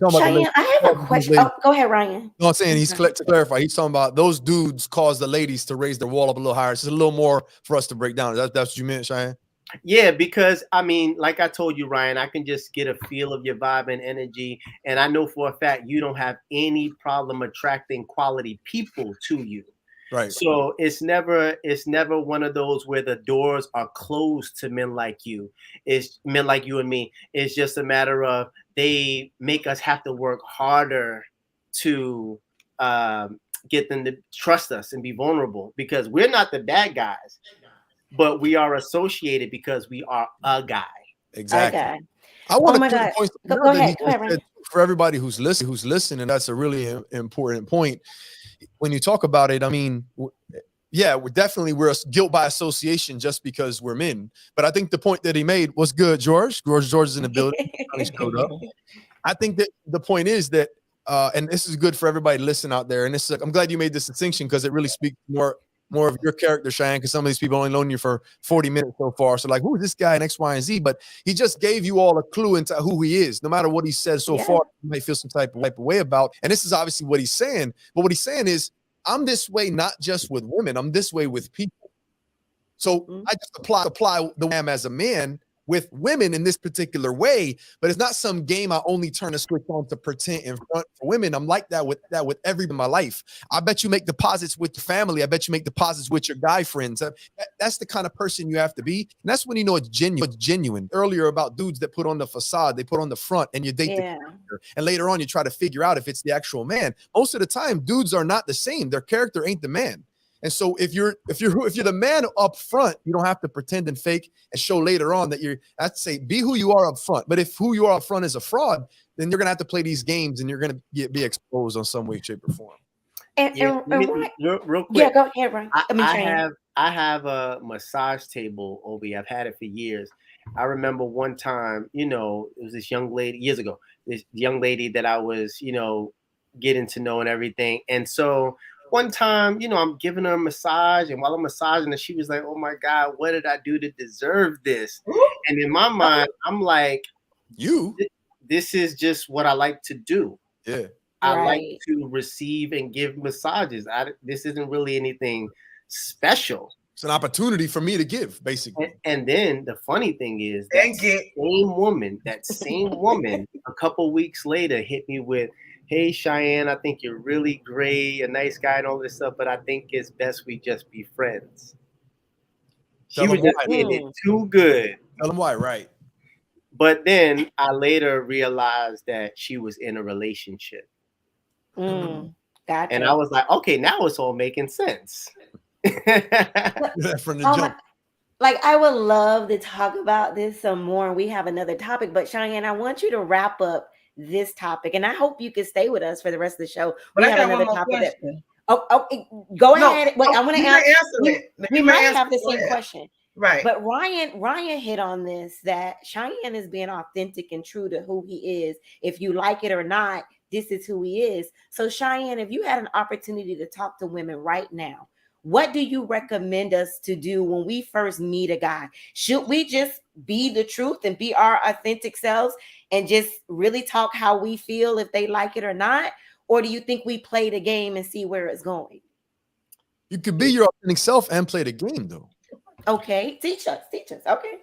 A: Cheyenne, I have a question. Oh, go ahead, Ryan.
C: No, I'm saying to clarify, he's talking about those dudes cause the ladies to raise their wall up a little higher. It's just a little more for us to break down. That's what you meant, Cheyenne?
D: Yeah, because I mean, like I told you, Ryan, I can just get a feel of your vibe and energy. And I know for a fact you don't have any problem attracting quality people to you.
C: Right.
D: So it's never one of those where the doors are closed to men like you. It's men like you and me. It's just a matter of they make us have to work harder to get them to trust us and be vulnerable, because we're not the bad guys, but we are associated because we are a guy.
C: Exactly.
A: Okay.
C: I want
A: my
C: to
A: God.
C: point
A: Go ahead, Ryan.
C: for everybody who's listening, that's a really important point. When you talk about it, I mean, yeah, we're guilt by association just because we're men. But I think the point that he made was good, George. George is in the building. He showed up. I think that the point is that and this is good for everybody to listen out there. And this is, I'm glad you made this distinction because it really speaks more of your character, Cheyenne, because some of these people only known you for 40 minutes so far. So like, who is this guy in X, Y, and Z? But he just gave you all a clue into who he is. No matter what he says so far, you might feel some type of way about. And this is obviously what he's saying. But what he's saying is, I'm this way not just with women. I'm this way with people. So I just apply the way I am as a man with women in this particular way, but it's not some game I only turn a switch on to pretend in front for women. I'm like that with every in my life. I bet you make deposits with your family. I bet you make deposits with your guy friends. That's the kind of person you have to be. And that's when you know it's genuine. Earlier about dudes that put on the facade, they put on the front, and you date the character. And later on, you try to figure out if it's the actual man. Most of the time, dudes are not the same. Their character ain't the man. And so if you're the man up front, you don't have to pretend and fake and show later on that I'd say be who you are up front. But if who you are up front is a fraud, then you're gonna have to play these games and you're gonna be exposed on some way, shape, or form.
D: Real quick.
A: Yeah, go ahead, Ryan.
D: I have a massage table over here. I've had it for years. I remember one time, it was this young lady years ago. This young lady that I was, getting to know and everything, and so. One time, I'm giving her a massage, and while I'm massaging her, she was like, "Oh my God, what did I do to deserve this?" And in my mind, I'm like, this is just what I like to do.
C: Yeah.
D: I like to receive and give massages. This isn't really anything special.
C: It's an opportunity for me to give, basically.
D: And then the funny thing is that same woman, a couple weeks later hit me with, "Hey, Cheyenne, I think you're really great, a nice guy and all this stuff, but I think it's best we just be friends." She was just getting it too good.
C: Tell them why, right.
D: But then I later realized that she was in a relationship.
A: Gotcha.
D: And I was like, okay, now it's all making sense.
C: From the jump.
A: Like, I would love to talk about this some more, and we have another topic, but Cheyenne, I want you to wrap up this topic, and I hope you can stay with us for the rest of the show.
B: But I have another topic.
A: Go ahead. Wait, I want to answer
B: it.
A: We might have the same question.
B: Right.
A: But Ryan hit on this, that Cheyenne is being authentic and true to who he is. If you like it or not, this is who he is. So Cheyenne, if you had an opportunity to talk to women right now, what do you recommend us to do when we first meet a guy? Should we just be the truth and be our authentic selves and just really talk how we feel if they like it or not? Or do you think we play the game and see where it's going?
C: You could be your authentic self and play the game, though.
A: Okay, teach us. Okay.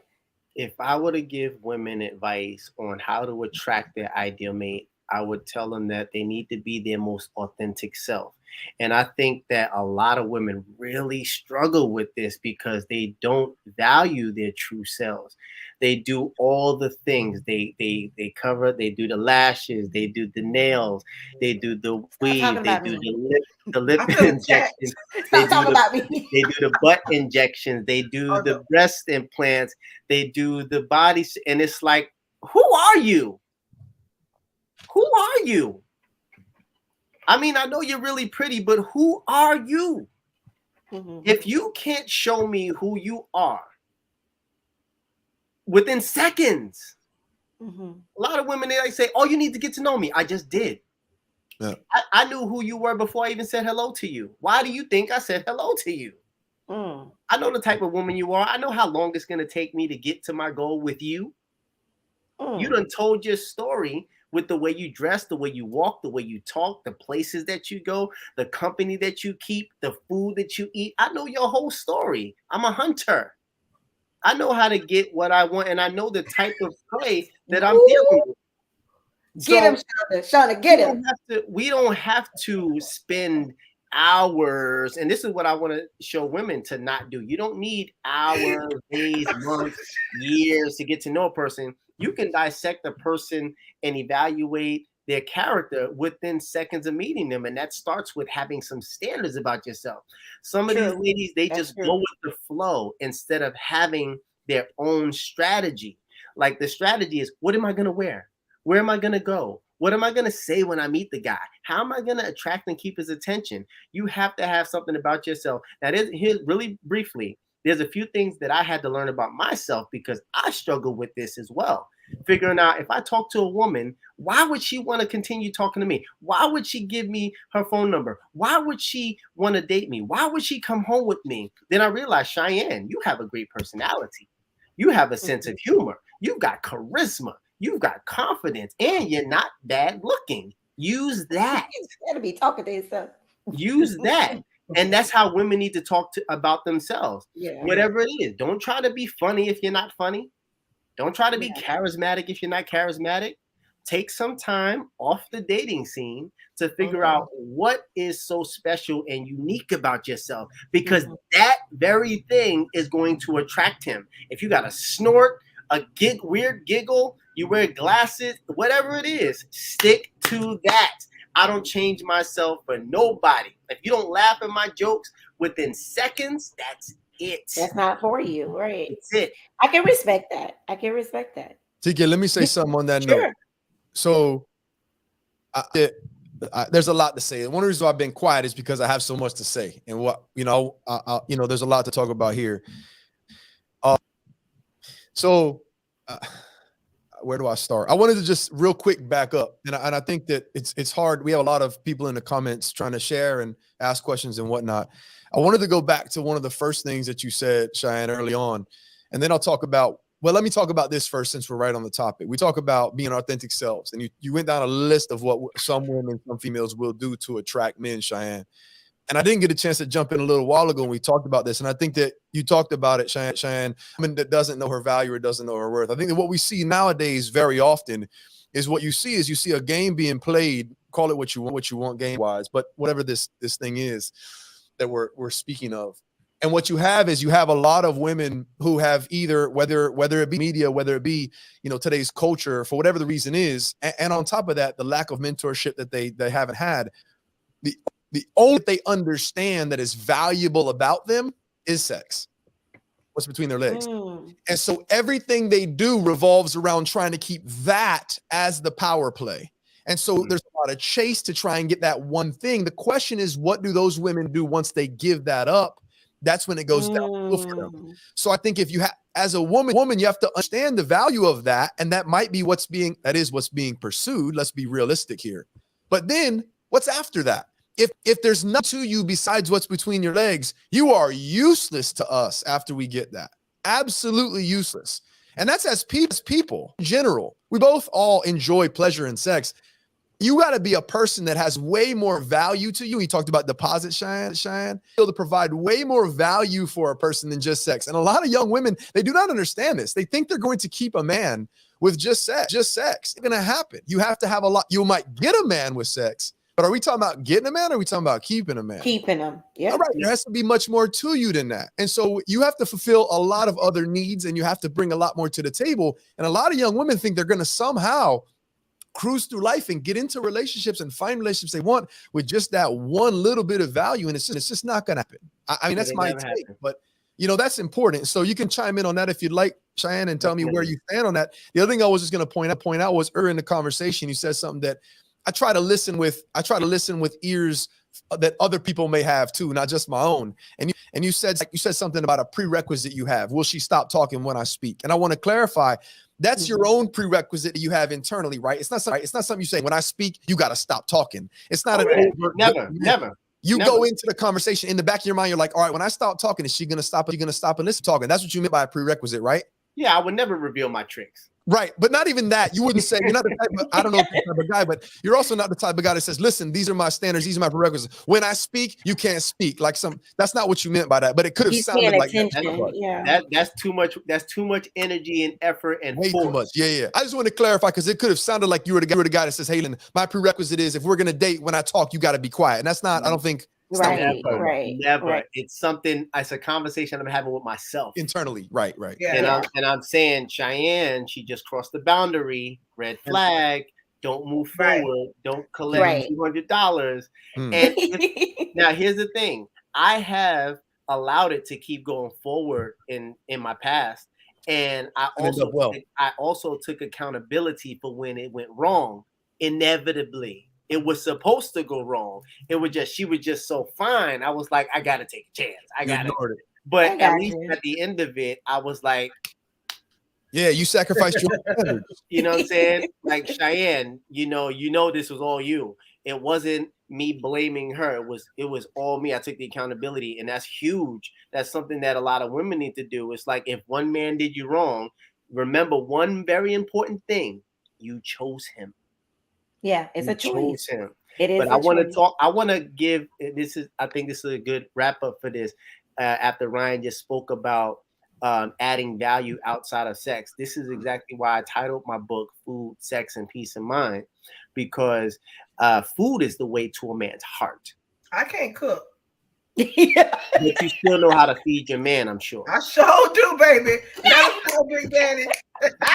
D: If I were to give women advice on how to attract their ideal mate, I would tell them that they need to be their most authentic self. And I think that a lot of women really struggle with this because they don't value their true selves. They do all the things. They cover, they do the lashes, they do the nails, they do the weave, they do the lip injections, they do the butt injections, they do the breast implants, they do the body, and it's like, who are you? Who are you? I mean, I know you're really pretty, but who are you? Mm-hmm. If you can't show me who you are within seconds, a lot of women, they like say, "Oh, you need to get to know me." I just did. Yeah. I knew who you were before I even said hello to you. Why do you think I said hello to you? I know the type of woman you are. I know how long it's going to take me to get to my goal with you. You done told your story with the way you dress, the way you walk, the way you talk, the places that you go, the company that you keep, the food that you eat. I know your whole story. I'm a hunter. I know how to get what I want, and I know the type of play that I'm dealing with.
A: Get him, Shauna, get him.
D: We don't have to spend hours, and this is what I want to show women to not do. You don't need hours, days, months, years to get to know a person. You can dissect a person and evaluate their character within seconds of meeting them. And that starts with having some standards about yourself. Some of these ladies, they just go with the flow instead of having their own strategy. Like the strategy is, what am I going to wear? Where am I going to go? What am I going to say when I meet the guy? How am I going to attract and keep his attention? You have to have something about yourself. Now, here's really briefly, there's a few things that I had to learn about myself because I struggle with this as well. figuring out if I talk to a woman, why would she want to continue talking to me? Why would she give me her phone number? Why would she want to date me? Why would she come home with me? Then I realized, Cheyenne, you have a great personality. You have a sense of humor. You've got charisma. You've got confidence, and you're not bad looking. Use that.
A: You gotta be talking to yourself.
D: Use that. And that's how women need to talk about themselves.
A: Yeah.
D: Whatever it is. Don't try to be funny if you're not funny. Don't try to be charismatic if you're not charismatic. Take some time off the dating scene to figure out what is so special and unique about yourself, because that very thing is going to attract him. If you got a snort, a weird giggle, you wear glasses, whatever it is, stick to that. I don't change myself for nobody. If you don't laugh at my jokes within seconds, that's it.
A: That's not for you, right?
D: That's it.
A: I can respect that.
C: TK, let me say something on that note. So there's a lot to say. And one of the reasons why I've been quiet is because I have so much to say. And what, there's a lot to talk about here. Where do I start? I wanted to just real quick back up. And I think that it's hard. We have a lot of people in the comments trying to share and ask questions and whatnot. I wanted to go back to one of the first things that you said, Cheyenne, early on. And then I'll talk about, let me talk about this first, since we're right on the topic. We talk about being authentic selves. And you went down a list of what some women, some females will do to attract men, Cheyenne. And I didn't get a chance to jump in a little while ago when we talked about this. And I think that you talked about it, Cheyenne, woman that doesn't know her value or doesn't know her worth. I think that what we see nowadays very often is you see a game being played, call it what you want game-wise, but whatever this thing is that we're speaking of. And what you have a lot of women who have either, whether it be media, whether it be, today's culture, for whatever the reason is, and on top of that, the lack of mentorship that they haven't had, the only they understand that is valuable about them is sex. What's between their legs. And so everything they do revolves around trying to keep that as the power play. And so there's a lot of chase to try and get that one thing. The question is, what do those women do once they give that up? That's when it goes downhill for them. So I think if you as a woman, you have to understand the value of that. And that might be what's being pursued. Let's be realistic here. But then what's after that? If there's nothing to you besides what's between your legs, you are useless to us after we get that. Absolutely useless. And that's as people in general. We both all enjoy pleasure and sex. You got to be a person that has way more value to you. We talked about deposit, Cheyenne. Able to provide way more value for a person than just sex. And a lot of young women, they do not understand this. They think they're going to keep a man with just sex. It's going to happen. You have to have a lot. You might get a man with sex. But are we talking about getting a man or are we talking about keeping a man?
A: Keeping him. Yeah.
C: All right. There has to be much more to you than that. And so you have to fulfill a lot of other needs and you have to bring a lot more to the table. And a lot of young women think they're going to somehow cruise through life and get into relationships and find relationships they want with just that one little bit of value. And it's just not going to happen. I mean, that's my take, but that's important. So you can chime in on that if you'd like, Cheyenne, and tell me where you stand on that. The other thing I was just going to point out was earlier in the conversation, you said something that I try to listen with ears that other people may have too, not just my own. And you said something about a prerequisite you have. Will she stop talking when I speak? And I want to clarify, that's your own prerequisite that you have internally, right? It's not something you say, when I speak, you got to stop talking. It's not
D: never.
C: You go into the conversation in the back of your mind. You're like, all right, when I stop talking, is she going to stop? Are you going to stop and listen to talking? That's what you meant by a prerequisite, right?
D: Yeah, I would never reveal my tricks.
C: Right. But not even that. You wouldn't say, you're not the type of, I don't know if you're the type of guy, but you're also not the type of guy that says, listen, these are my standards. These are my prerequisites. When I speak, you can't speak. That's not what you meant by that, but it could have sounded like that.
A: Yeah.
D: That's too much energy and effort and
C: way too much. Yeah. I just want to clarify because it could have sounded like you were the guy that says, hey, Lynn, my prerequisite is if we're going to date, when I talk, you got to be quiet. And that's not, I don't think.
D: Never. It's something. It's a conversation I'm having with myself
C: internally. Right.
D: Yeah. And I'm saying, Cheyenne, she just crossed the boundary. Red flag. Don't move forward. Don't collect $200. And now here's the thing. I have allowed it to keep going forward in my past, and I also took accountability for when it went wrong. Inevitably. It was supposed to go wrong. She was just so fine. I was like, I got to take a chance. I got it. But at least at the end of it, I was like,
C: Yeah, you sacrificed your standards.
D: You know what I'm saying? Like Cheyenne, this was all you. It wasn't me blaming her. It was all me. I took the accountability, and that's huge. That's something that a lot of women need to do. It's like if one man did you wrong, remember one very important thing: you chose him.
A: Yeah, it's
D: You
A: a
D: chose
A: choice.
D: him.
A: It is
D: But I
A: a
D: want to
A: choice.
D: talk. I want to give. I think this is a good wrap up for this. After Ryan just spoke about adding value outside of sex, this is exactly why I titled my book "Food, Sex, and Peace of Mind," because food is the way to a man's heart.
B: I can't cook.
A: Yeah.
D: But you still know how to feed your man, I'm sure.
B: I sure do, baby. Let us know, Big Daddy.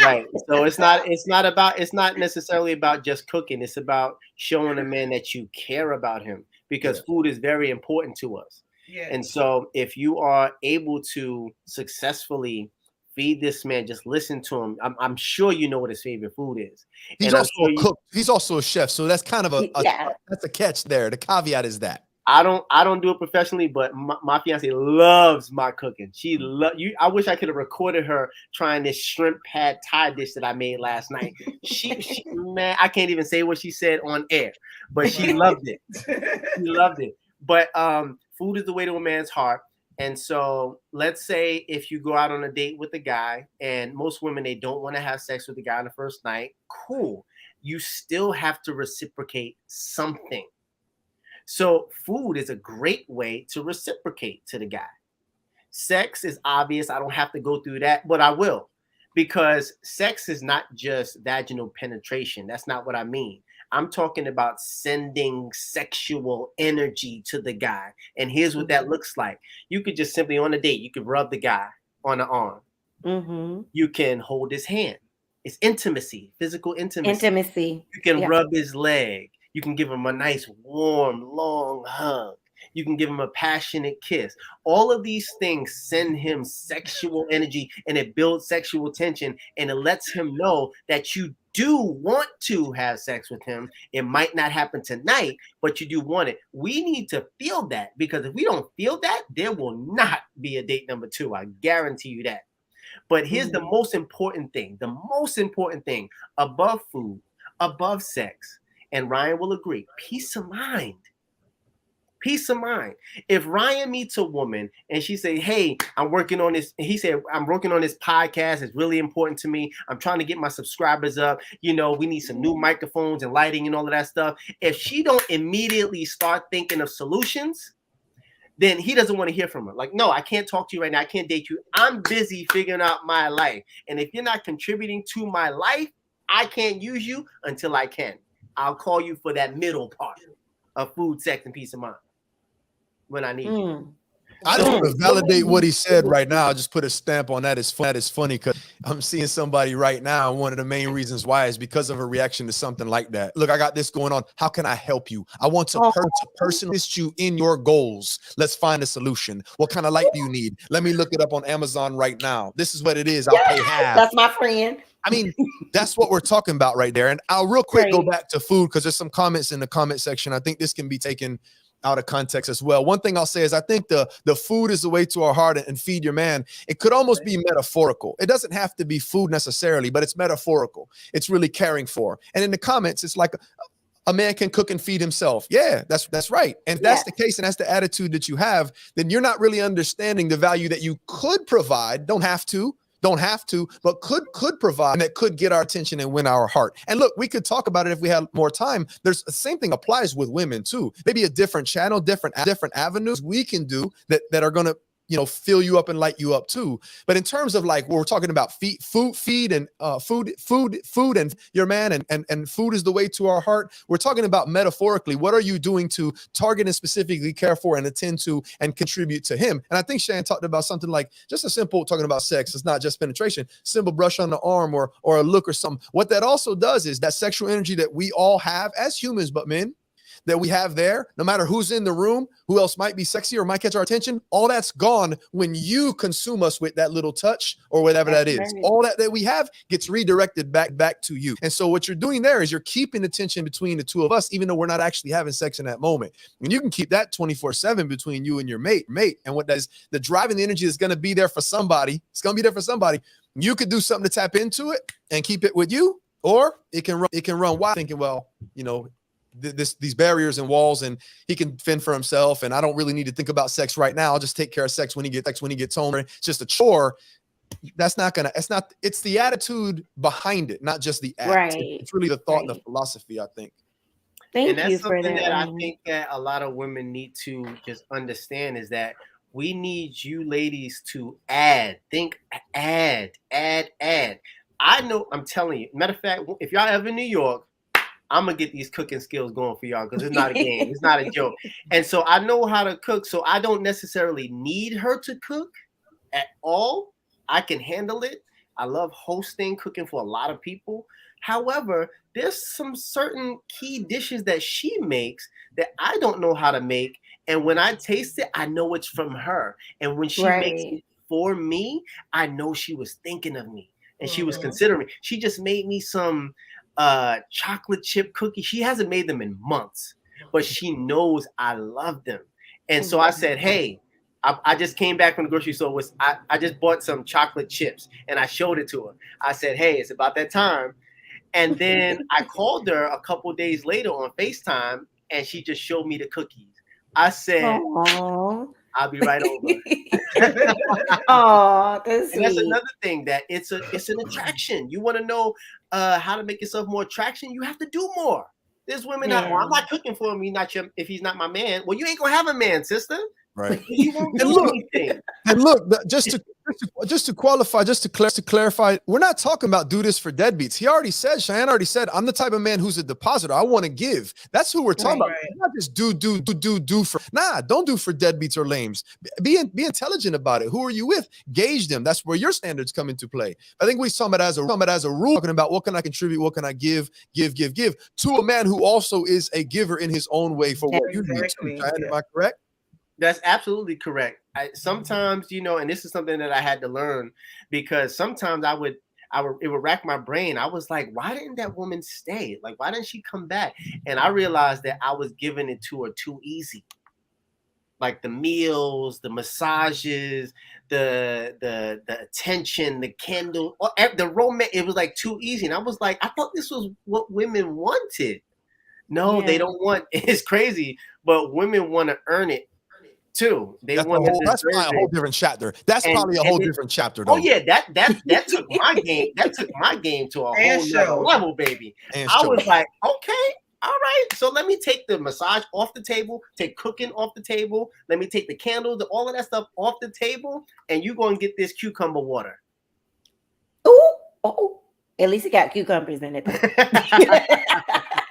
D: Right. So it's not necessarily about just cooking. It's about showing a man that you care about him, because food is very important to us.
B: Yeah.
D: And so if you are able to successfully feed this man, just listen to him. I'm sure you know what his favorite food is.
C: He's
D: And I'm
C: also
D: sure
C: a cook. He's also a chef. So that's kind of
A: Yeah.
C: that's a catch there. The caveat is that.
D: I don't do it professionally, but my fiance loves my cooking. She you. I wish I could have recorded her trying this shrimp pad thai dish that I made last night. She man, I can't even say what she said on air, but she loved it. She loved it. But food is the way to a man's heart. And so let's say if you go out on a date with a guy, and most women, they don't want to have sex with the guy on the first night. Cool. You still have to reciprocate something. So food is a great way to reciprocate to the guy. Sex is obvious. I don't have to go through that, but I will, because sex is not just vaginal penetration. That's not what I mean. I'm talking about sending sexual energy to the guy. And here's what that looks like. You could just simply on a date, you could rub the guy on the arm.
A: Mm-hmm.
D: You can hold his hand. It's intimacy, physical intimacy.
A: Intimacy.
D: You can rub his leg. You can give him a nice, warm, long hug. You can give him a passionate kiss. All of these things send him sexual energy, and it builds sexual tension, and it lets him know that you do want to have sex with him. It might not happen tonight, but you do want it. We need to feel that, because if we don't feel that, there will not be a date number 2. I guarantee you that. But here's the most important thing above food, above sex, and Ryan will agree, peace of mind. Peace of mind. If Ryan meets a woman and she say, hey, I'm working on this. He said, I'm working on this podcast. It's really important to me. I'm trying to get my subscribers up. We need some new microphones and lighting and all of that stuff. If she don't immediately start thinking of solutions, then he doesn't want to hear from her. Like, no, I can't talk to you right now. I can't date you. I'm busy figuring out my life. And if you're not contributing to my life, I can't use you until I can. I'll call you for that middle part of food, sex, and peace of mind when I need you.
C: I just want to validate what he said right now. I just put a stamp on that. It's funny because I'm seeing somebody right now. And one of the main reasons why is because of a reaction to something like that. Look, I got this going on. How can I help you? I want to personally assist you in your goals. Let's find a solution. What kind of light do you need? Let me look it up on Amazon right now. This is what it is. I'll pay half.
A: That's my friend.
C: I mean, that's what we're talking about right there. And I'll real quick go back to food, because there's some comments in the comment section. I think this can be taken out of context as well. One thing I'll say is I think the food is the way to our heart, and feed your man. It could almost be metaphorical. It doesn't have to be food necessarily, but it's metaphorical. It's really caring for. And in the comments, it's like a man can cook and feed himself. Yeah, that's right. And if that's the case, and that's the attitude that you have, then you're not really understanding the value that you could provide. Don't have to, but could provide, and that could get our attention and win our heart. And look, we could talk about it if we had more time. There's the same thing applies with women too. Maybe a different channel, different avenues we can do that are going to fill you up and light you up too. But in terms of like, we're talking about food and your man, and food is the way to our heart. We're talking about metaphorically, what are you doing to target and specifically care for and attend to and contribute to him? And I think Cheyenne talked about something like just a simple talking about sex. It's not just penetration, simple brush on the arm or a look or something. What that also does is that sexual energy that we all have as humans, but men, that we have there, no matter who's in the room, who else might be sexy or might catch our attention, all that's gone when you consume us with that little touch or whatever that is.
A: Right.
C: All that we have gets redirected back to you. And so what you're doing there is you're keeping the tension between the two of us, even though we're not actually having sex in that moment. And you can keep that 24/7 between you and your mate. And what does the driving the energy is going to be there for somebody. It's going to be there for somebody. You could do something to tap into it and keep it with you, or it can run wild thinking, well, you know, these barriers and walls, and he can fend for himself, and I don't really need to think about sex right now. I'll just take care of sex when he gets home. It's just a chore. It's the attitude behind it, not just the act.
A: Right.
C: It's really the thought and the philosophy, I think.
A: Thank
D: that's
A: you for
D: something
A: that.
D: I think that a lot of women need to just understand is that we need you ladies to add. Think add. I know, I'm telling you. Matter of fact, if y'all ever in New York, I'm gonna get these cooking skills going for y'all because it's not a game, it's not a joke. And so I know how to cook, so I don't necessarily need her to cook at all. I can handle it. I love hosting, cooking for a lot of people. However, there's some certain key dishes that she makes that I don't know how to make. And when I taste it, I know it's from her. And when she makes it for me, I know she was thinking of me and she was considering me. She just made me some chocolate chip cookies. She hasn't made them in months, but she knows I love them. And so I said, hey, I just came back from the grocery store. I just bought some chocolate chips and I showed it to her. I said, hey, it's about that time. And then I called her a couple days later on FaceTime and she just showed me the cookies. I said, I'll be right over.
A: Oh, that's
D: and that's another thing, that it's an attraction. You want to know how to make yourself more attraction, you have to do more. There's women that, well, I'm not cooking for him, if he's not my man. Well, you ain't gonna have a man, sister.
C: Right.
D: You won't do anything.
C: And look, just to qualify, just to clarify, we're not talking about do this for deadbeats. Cheyenne already said, I'm the type of man who's a depositor. I want to give. That's who we're talking about. Not just do for. Nah, don't do for deadbeats or lames. Be intelligent about it. Who are you with? Gauge them. That's where your standards come into play. I think we saw it as a rule, talking about what can I contribute, what can I give to a man who also is a giver in his own way for what you need. Cheyenne, am I correct?
D: That's absolutely correct. Sometimes, and this is something that I had to learn, because sometimes it would rack my brain. I was like, why didn't that woman stay? Like, why didn't she come back? And I realized that I was giving it to her too easy. Like the meals, the massages, the attention, the candle, the romance. It was like too easy. And I was like, I thought this was what women wanted. No, they don't want. It's crazy, but women want to earn it too.
C: That's probably a whole different chapter. That's probably a whole different chapter, though.
D: Oh yeah, that took my game. That took my game to a whole nother level, baby. I was like, okay, all right. So let me take the massage off the table, take cooking off the table. Let me take the candles, all of that stuff off the table, and you go and get this cucumber water.
A: Oh, at least it got cucumbers in it.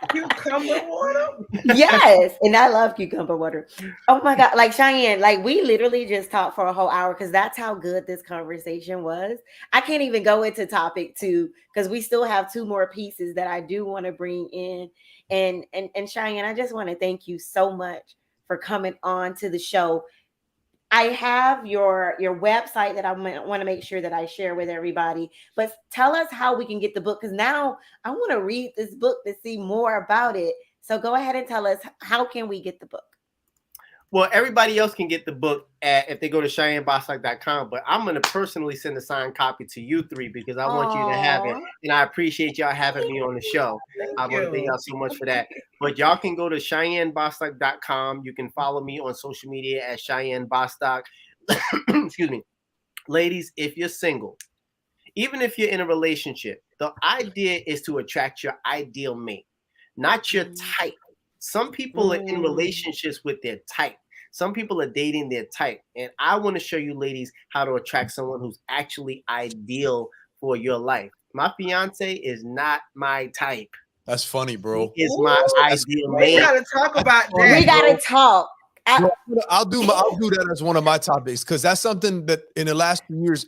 B: Cucumber water?
A: Yes, and I love cucumber water. Oh my God, like Cheyenne, like we literally just talked for a whole hour because that's how good this conversation was. I can't even go into topic 2 because we still have 2 more pieces that I do want to bring in. And Cheyenne, I just want to thank you so much for coming on to the show. I have your website that I want to make sure that I share with everybody, but tell us how we can get the book, because now I want to read this book to see more about it. So go ahead and tell us, how can we get the book?
D: Well, everybody else can get the book if they go to CheyenneBostock.com, but I'm going to personally send a signed copy to you 3 because I want you to have it. And I appreciate y'all having me on the show. I want to thank y'all so much for that. But y'all can go to CheyenneBostock.com. You can follow me on social media at Cheyenne Bostock. Excuse me. Ladies, if you're single, even if you're in a relationship, the idea is to attract your ideal mate, not your type. Some people are in relationships with their type. Some people are dating their type. And I want to show you ladies how to attract someone who's actually ideal for your life. My fiance is not my type.
C: That's funny, bro.
D: He is my ideal mate.
B: We gotta talk about that.
A: We gotta talk.
C: I'll do that as one of my topics, because that's something that in the last few years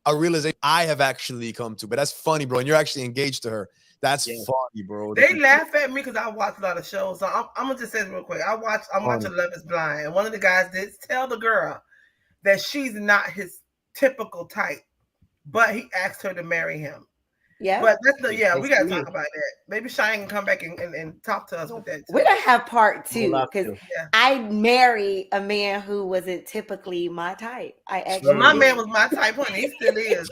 C: I realized I have actually come to. But that's funny, bro. And you're actually engaged to her. That's
D: Yeah.
C: funny, bro.
B: They laugh at me because I watch a lot of shows. So I'm gonna just say this real quick. I'm watching Love Is Blind, and one of the guys did tell the girl that she's not his typical type, but he asked her to marry him.
A: Yeah.
B: But that's we gotta talk about that. Maybe Cheyenne can come back and talk to us with that too.
A: We're gonna have part 2
D: love
A: because
D: to.
A: I married a man who wasn't typically my type. I
B: Well,
A: actually
B: my
A: did.
B: man was my type, honey. He still is.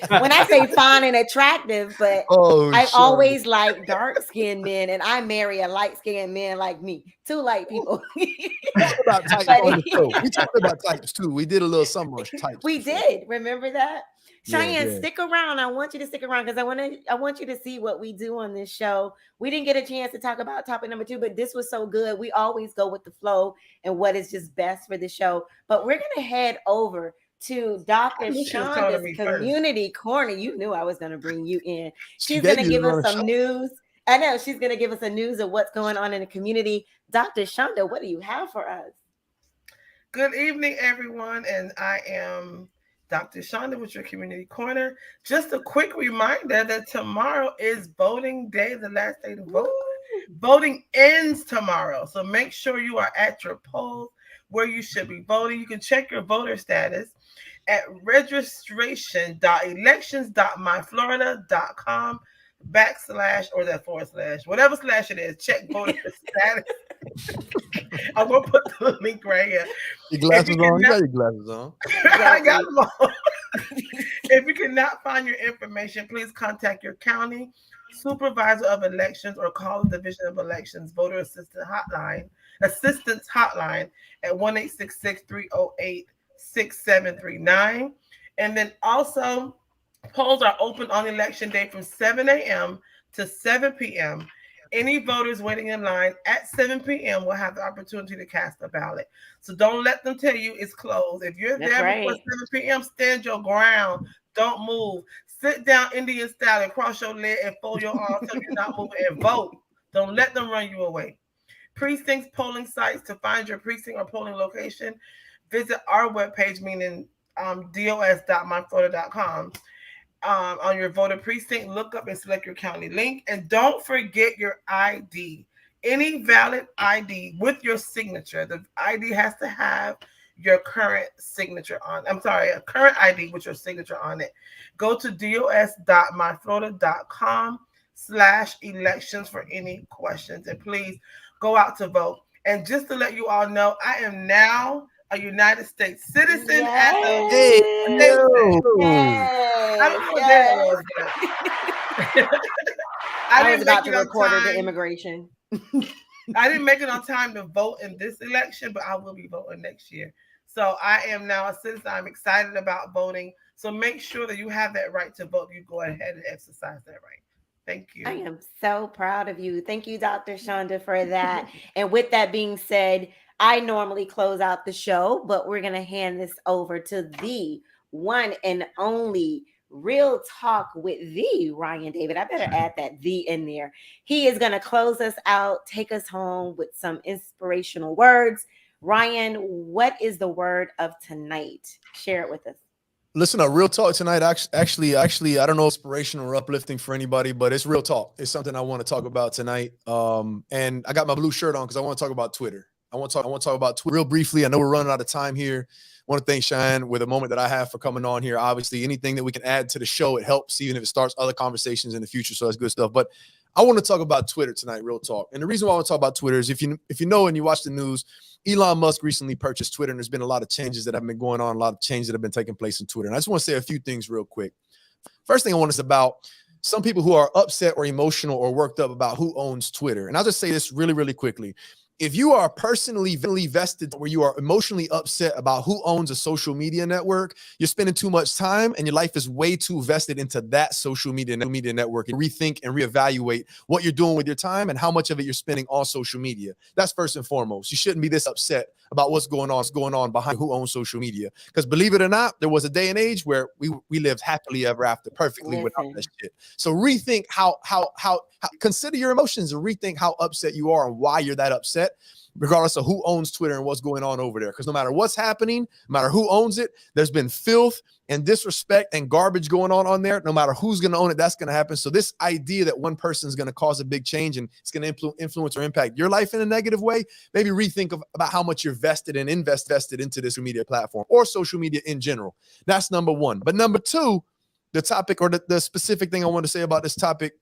A: When I say fine and attractive, but
C: Oh,
A: I
C: shit.
A: always like dark skinned men, and I marry a light skinned man like me. 2 light people.
C: We talked about types
A: But
C: on the show. We talked about types too. We did a little something on types.
A: we
C: before.
A: did. Remember that?
C: Yeah,
A: Cheyenne,
C: yeah.
A: stick around. I want you to stick around because I want you to see what we do on this show. We didn't get a chance to talk about topic number 2, but this was so good. We always go with the flow and what is just best for the show. But we're gonna head over to Dr. Shonda's Community Corner. You knew I was gonna bring you in. She's gonna give us some news. I know she's gonna give us a news of what's going on in the community. Dr. Shonda, what do you have for us?
B: Good evening, everyone, and I am Dr. Shonda with your Community Corner. Just a quick reminder that tomorrow is voting day, the last day to vote. Voting ends tomorrow, so make sure you are at your polls where you should be voting. You can check your voter status at registration.elections.myflorida.com / or that / whatever slash it is. Check voter status. I'm gonna put the link right here.
C: Your glasses on? You got your glasses on.
B: I got them on. If you cannot find your information, please contact your county supervisor of elections or call the Division of Elections voter assistance hotline at 1-866-308-6739. And then also, polls are open on election day from 7 a.m. to 7 p.m. Any voters waiting in line at 7 p.m. will have the opportunity to cast a ballot. So don't let them tell you it's closed. If you're there before 7 p.m., stand your ground. Don't move. Sit down Indian style and cross your leg and fold your arms so you're not moving and vote. Don't let them run you away. Precincts, polling sites. To find your precinct or polling location, visit our webpage, meaning dos.myflorida.com. On your voter precinct, look up and select your county link. And don't forget your ID. Any valid ID with your signature. The ID has to have your current signature on. I'm sorry, a current ID with your signature on it. Go to dos.myflorida.com /elections for any questions. And please go out to vote. And just to let you all know, I am now a United States citizen.
A: Yes.
B: I don't know what day it was, but
A: I was about to report her to immigration.
B: I didn't make it on time to vote in this election, but I will be voting next year. So I am now a citizen. I'm excited about voting. So make sure that you have that right to vote. You go ahead and exercise that right. Thank you.
A: I am so proud of you. Thank you, Dr. Shonda, for that. And with that being said, I normally close out the show, but we're going to hand this over to the one and only Real Talk with the Ryan David. I better add that "the" in there. He is going to close us out, take us home with some inspirational words. Ryan, what is the word of tonight? Share it with us.
C: Listen, a real talk tonight. Actually, I don't know, inspirational or uplifting for anybody, but it's real talk. It's something I want to talk about tonight. And I got my blue shirt on because I want to talk about Twitter. I want to talk about Twitter real briefly. I know we're running out of time here. I want to thank Cheyenne with a moment that I have for coming on here. Obviously, anything that we can add to the show, it helps, even if it starts other conversations in the future. So that's good stuff. But I want to talk about Twitter tonight, real talk. And the reason why I want to talk about Twitter is if you know and you watch the news, Elon Musk recently purchased Twitter, and there's been a lot of changes that have been going on, a lot of changes that have been taking place in Twitter. And I just want to say a few things real quick. First thing I want to say about some people who are upset or emotional or worked up about who owns Twitter. And I'll just say this really, really quickly. If you are personally vested where you are emotionally upset about who owns a social media network, you're spending too much time and your life is way too vested into that social media network, and rethink and reevaluate what you're doing with your time and how much of it you're spending on social media. That's first and foremost. You shouldn't be this upset about what's going on behind who owns social media. Because believe it or not, there was a day and age where we lived happily ever after, perfectly without that shit. So rethink how consider your emotions and rethink how upset you are and why you're that upset. upset, regardless of who owns Twitter and what's going on over there. Because no matter what's happening, no matter who owns it, there's been filth and disrespect and garbage going on there. No matter who's going to own it, that's going to happen. So this idea that one person is going to cause a big change and it's going to influence or impact your life in a negative way, maybe rethink about how much you're vested and invested into this media platform or social media in general. That's number one. But number two, the topic or the specific thing I want to say about this topic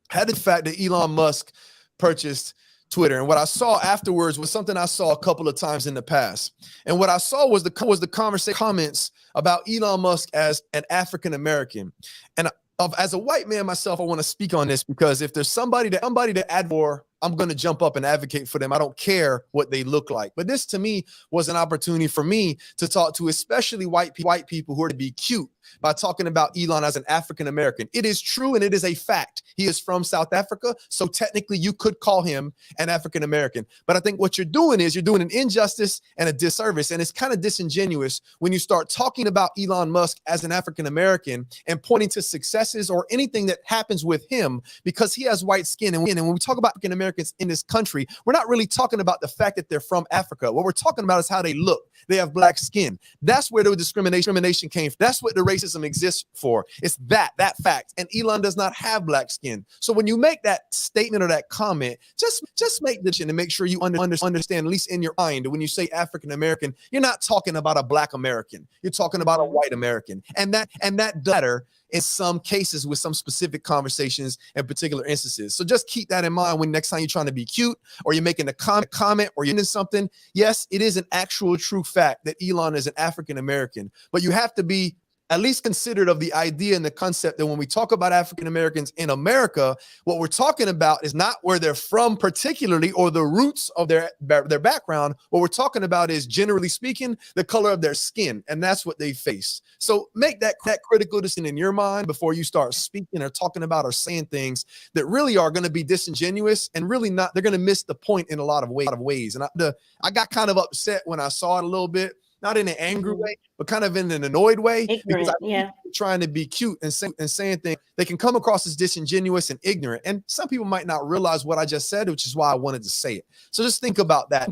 C: had the fact that Elon Musk purchased Twitter. And what I saw afterwards was something I saw a couple of times in the past. And what I saw was the conversation comments about Elon Musk as an African-American. And as a white man myself, I want to speak on this because if there's somebody to advocate for, I'm going to jump up and advocate for them. I don't care what they look like. But this to me was an opportunity for me to talk to especially white people who are to be cute by talking about Elon as an African-American. It is true and it is a fact. He is from South Africa. So technically you could call him an African-American. But I think what you're doing is you're doing an injustice and a disservice. And it's kind of disingenuous when you start talking about Elon Musk as an African-American and pointing to successes or anything that happens with him because he has white skin. And when we talk about African-Americans in this country, we're not really talking about the fact that they're from Africa. What we're talking about is how they look. They have black skin. That's where the discrimination came from. That's what the racism exists for. It's that fact. And Elon does not have black skin. So when you make that statement or that comment, just make this and make sure you understand, at least in your mind, when you say African American, you're not talking about a black American. You're talking about a white American. And that better in some cases with some specific conversations and particular instances. So just keep that in mind when next time you're trying to be cute or you're making a comment or you're into something. Yes, it is an actual true fact that Elon is an African American, but you have to be at least considered of the idea and the concept that when we talk about African Americans in America, what we're talking about is not where they're from particularly or the roots of their background. What we're talking about is, generally speaking, the color of their skin, and that's what they face. So make that critical decision in your mind before you start speaking or talking about or saying things that really are going to be disingenuous and really not, they're going to miss the point in a lot of ways. And I got kind of upset when I saw it a little bit. Not in an angry way, but kind of in an annoyed way.
A: Ignorant,
C: because trying to be cute and saying things, they can come across as disingenuous and ignorant. And some people might not realize what I just said, which is why I wanted to say it. So just think about that.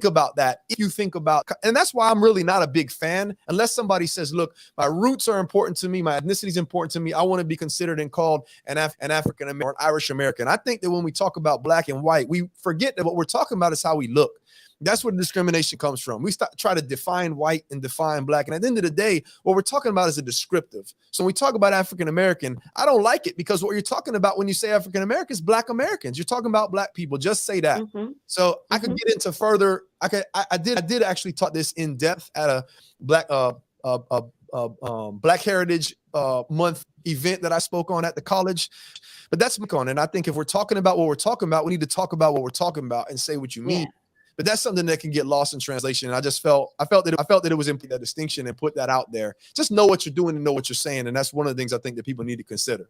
C: If you think about, and that's why I'm really not a big fan, unless somebody says, look, my roots are important to me, my ethnicity is important to me. I want to be considered and called an African American or Irish American. I think that when we talk about black and white, we forget that what we're talking about is how we look. That's where discrimination comes from. We try to define white and define black. And at the end of the day, what we're talking about is a descriptive. So when we talk about African-American, I don't like it because what you're talking about when you say African-American is black Americans. You're talking about black people. Just say that. So I could get into further. I did actually talk this in depth at a Black Heritage Month event that I spoke on at the college. But that's on. And I think if we're talking about what we're talking about, we need to talk about what we're talking about and say what you mean. But that's something that can get lost in translation. And I felt that it was important, that distinction, and put that out there. Just know what you're doing and know what you're saying. And that's one of the things I think that people need to consider.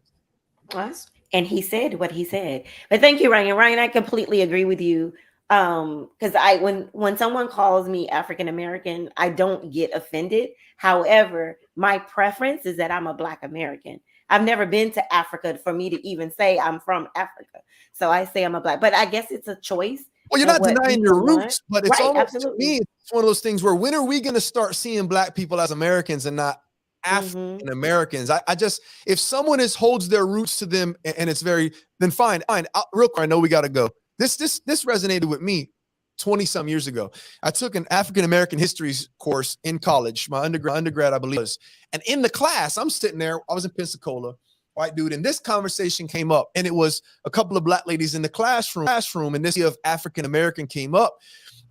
A: And he said what he said. But thank you, Ryan. Ryan, I completely agree with you. Because when someone calls me African American, I don't get offended. However, my preference is that I'm a Black American. I've never been to Africa for me to even say I'm from Africa. So I say I'm a Black, but I guess it's a choice.
C: Well, you're not denying your roots, but it's almost, to me, it's one of those things where when are we going to start seeing Black people as Americans and not African Americans? I just, if someone holds their roots to them and it's then fine. Real quick, I know we got to go. This resonated with me 20 some years ago. I took an African American history course in college, my undergrad, I believe it was. And in the class, I'm sitting there, I was in Pensacola, white dude, and this conversation came up, and it was a couple of Black ladies in the classroom, and this idea of African American came up,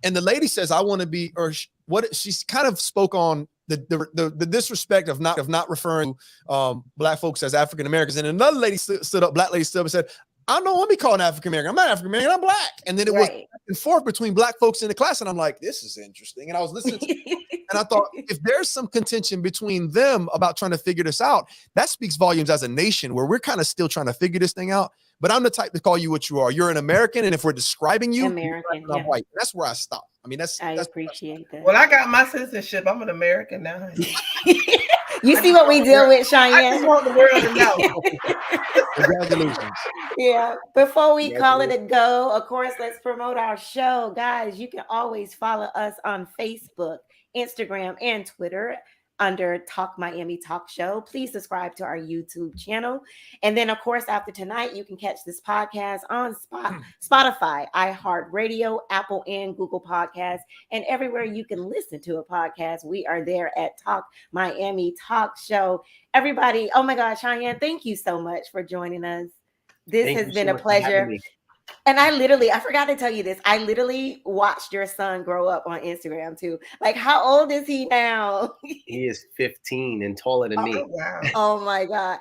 C: and the lady says, "I want to be," or what? She's kind of spoke on the disrespect of not referring to Black folks as African Americans, and another lady stood up, Black lady stood up and said, "I don't want to be called an African American. I'm not African American. I'm Black." And then it was back and forth between Black folks in the class, and I'm like, "This is interesting." And I was listening to it, and I thought, if there's some contention between them about trying to figure this out, that speaks volumes as a nation where we're kind of still trying to figure this thing out. But I'm the type to call you what you are. You're an American, and if we're describing you,
A: American,
C: I'm white. That's where I stop. I mean,
A: I appreciate that.
B: Well, I got my citizenship. I'm an American now.
A: You see what we deal with, Cheyenne?
B: I just want the world to know.
C: Congratulations.
A: Yeah. Before we call it a
D: Congratulations.
A: go, of course, let's promote our show. Guys, you can always follow us on Facebook, Instagram, and Twitter under Talk Miami Talk Show. Please subscribe to our YouTube channel. And then, of course, after tonight, you can catch this podcast on Spotify, iHeartRadio, Apple, and Google Podcasts, and everywhere you can listen to a podcast. We are there at Talk Miami Talk Show. Everybody, oh my God, Cheyenne, thank you so much for joining us. This
D: Thank
A: has
D: you
A: been
D: so
A: a
D: much for having
A: pleasure.
D: me.
A: And I forgot to tell you this. I literally watched your son grow up on Instagram too. Like, how old is he now?
D: He is 15 and taller than me.
B: Oh, wow.
A: Oh my God.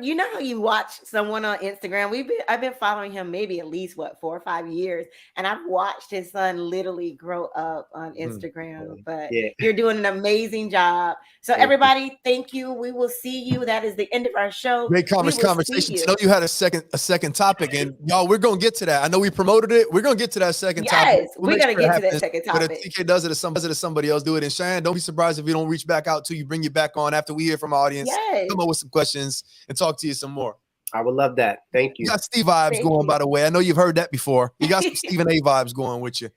A: You know how you watch someone on Instagram? I've been following him maybe at least 4 or 5 years. And I've watched his son literally grow up on Instagram. But
D: Yeah.
A: you're doing an amazing job. So
D: Thank you.
A: everybody, thank you. We will see you. That is the end of our show.
C: Great
A: We will see
C: conversation.
A: you.
C: I know you had a second topic, and y'all, we're gonna get to that. I know we promoted it. We're gonna get to that second topic.
A: Yes, we're
C: make
A: gonna
C: sure it
A: get to that
C: happens.
A: second
C: But if
A: topic.
C: TK does it, or somebody else do it. And Cheyenne, don't be surprised if we don't reach back out to you, bring you back on after we hear from our audience.
A: Yes.
C: Come up with some questions and talk to you some more.
D: I would love that. Thank you.
C: You got Steve vibes
A: Thank
C: going,
A: you.
C: by the way. I know you've heard that before. You got some Stephen A vibes going with you.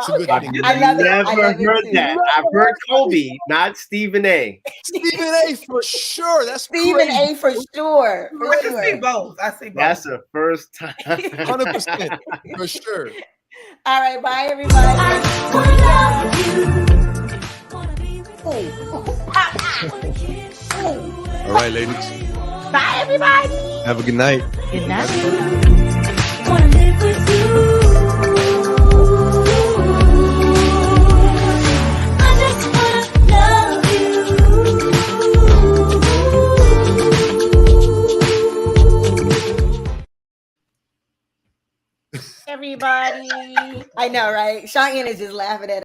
C: It's a good
A: Okay.
C: thing.
A: I love it. I
D: Never
A: love it
D: heard
A: too.
D: that. I've heard Kobe, not Stephen A.
C: Stephen A for sure. That's
A: Stephen
C: crazy.
A: A for sure.
B: I
A: For
B: can see
A: sure.
B: both. I see both.
D: That's the first time.
C: 100% for sure.
A: All right, bye everybody.
C: All right, ladies.
A: Bye everybody.
C: Have a good night.
E: Good night.
F: Wanna live with you. I just wanna love you.
A: Everybody. I know, right? Cheyenne is just laughing at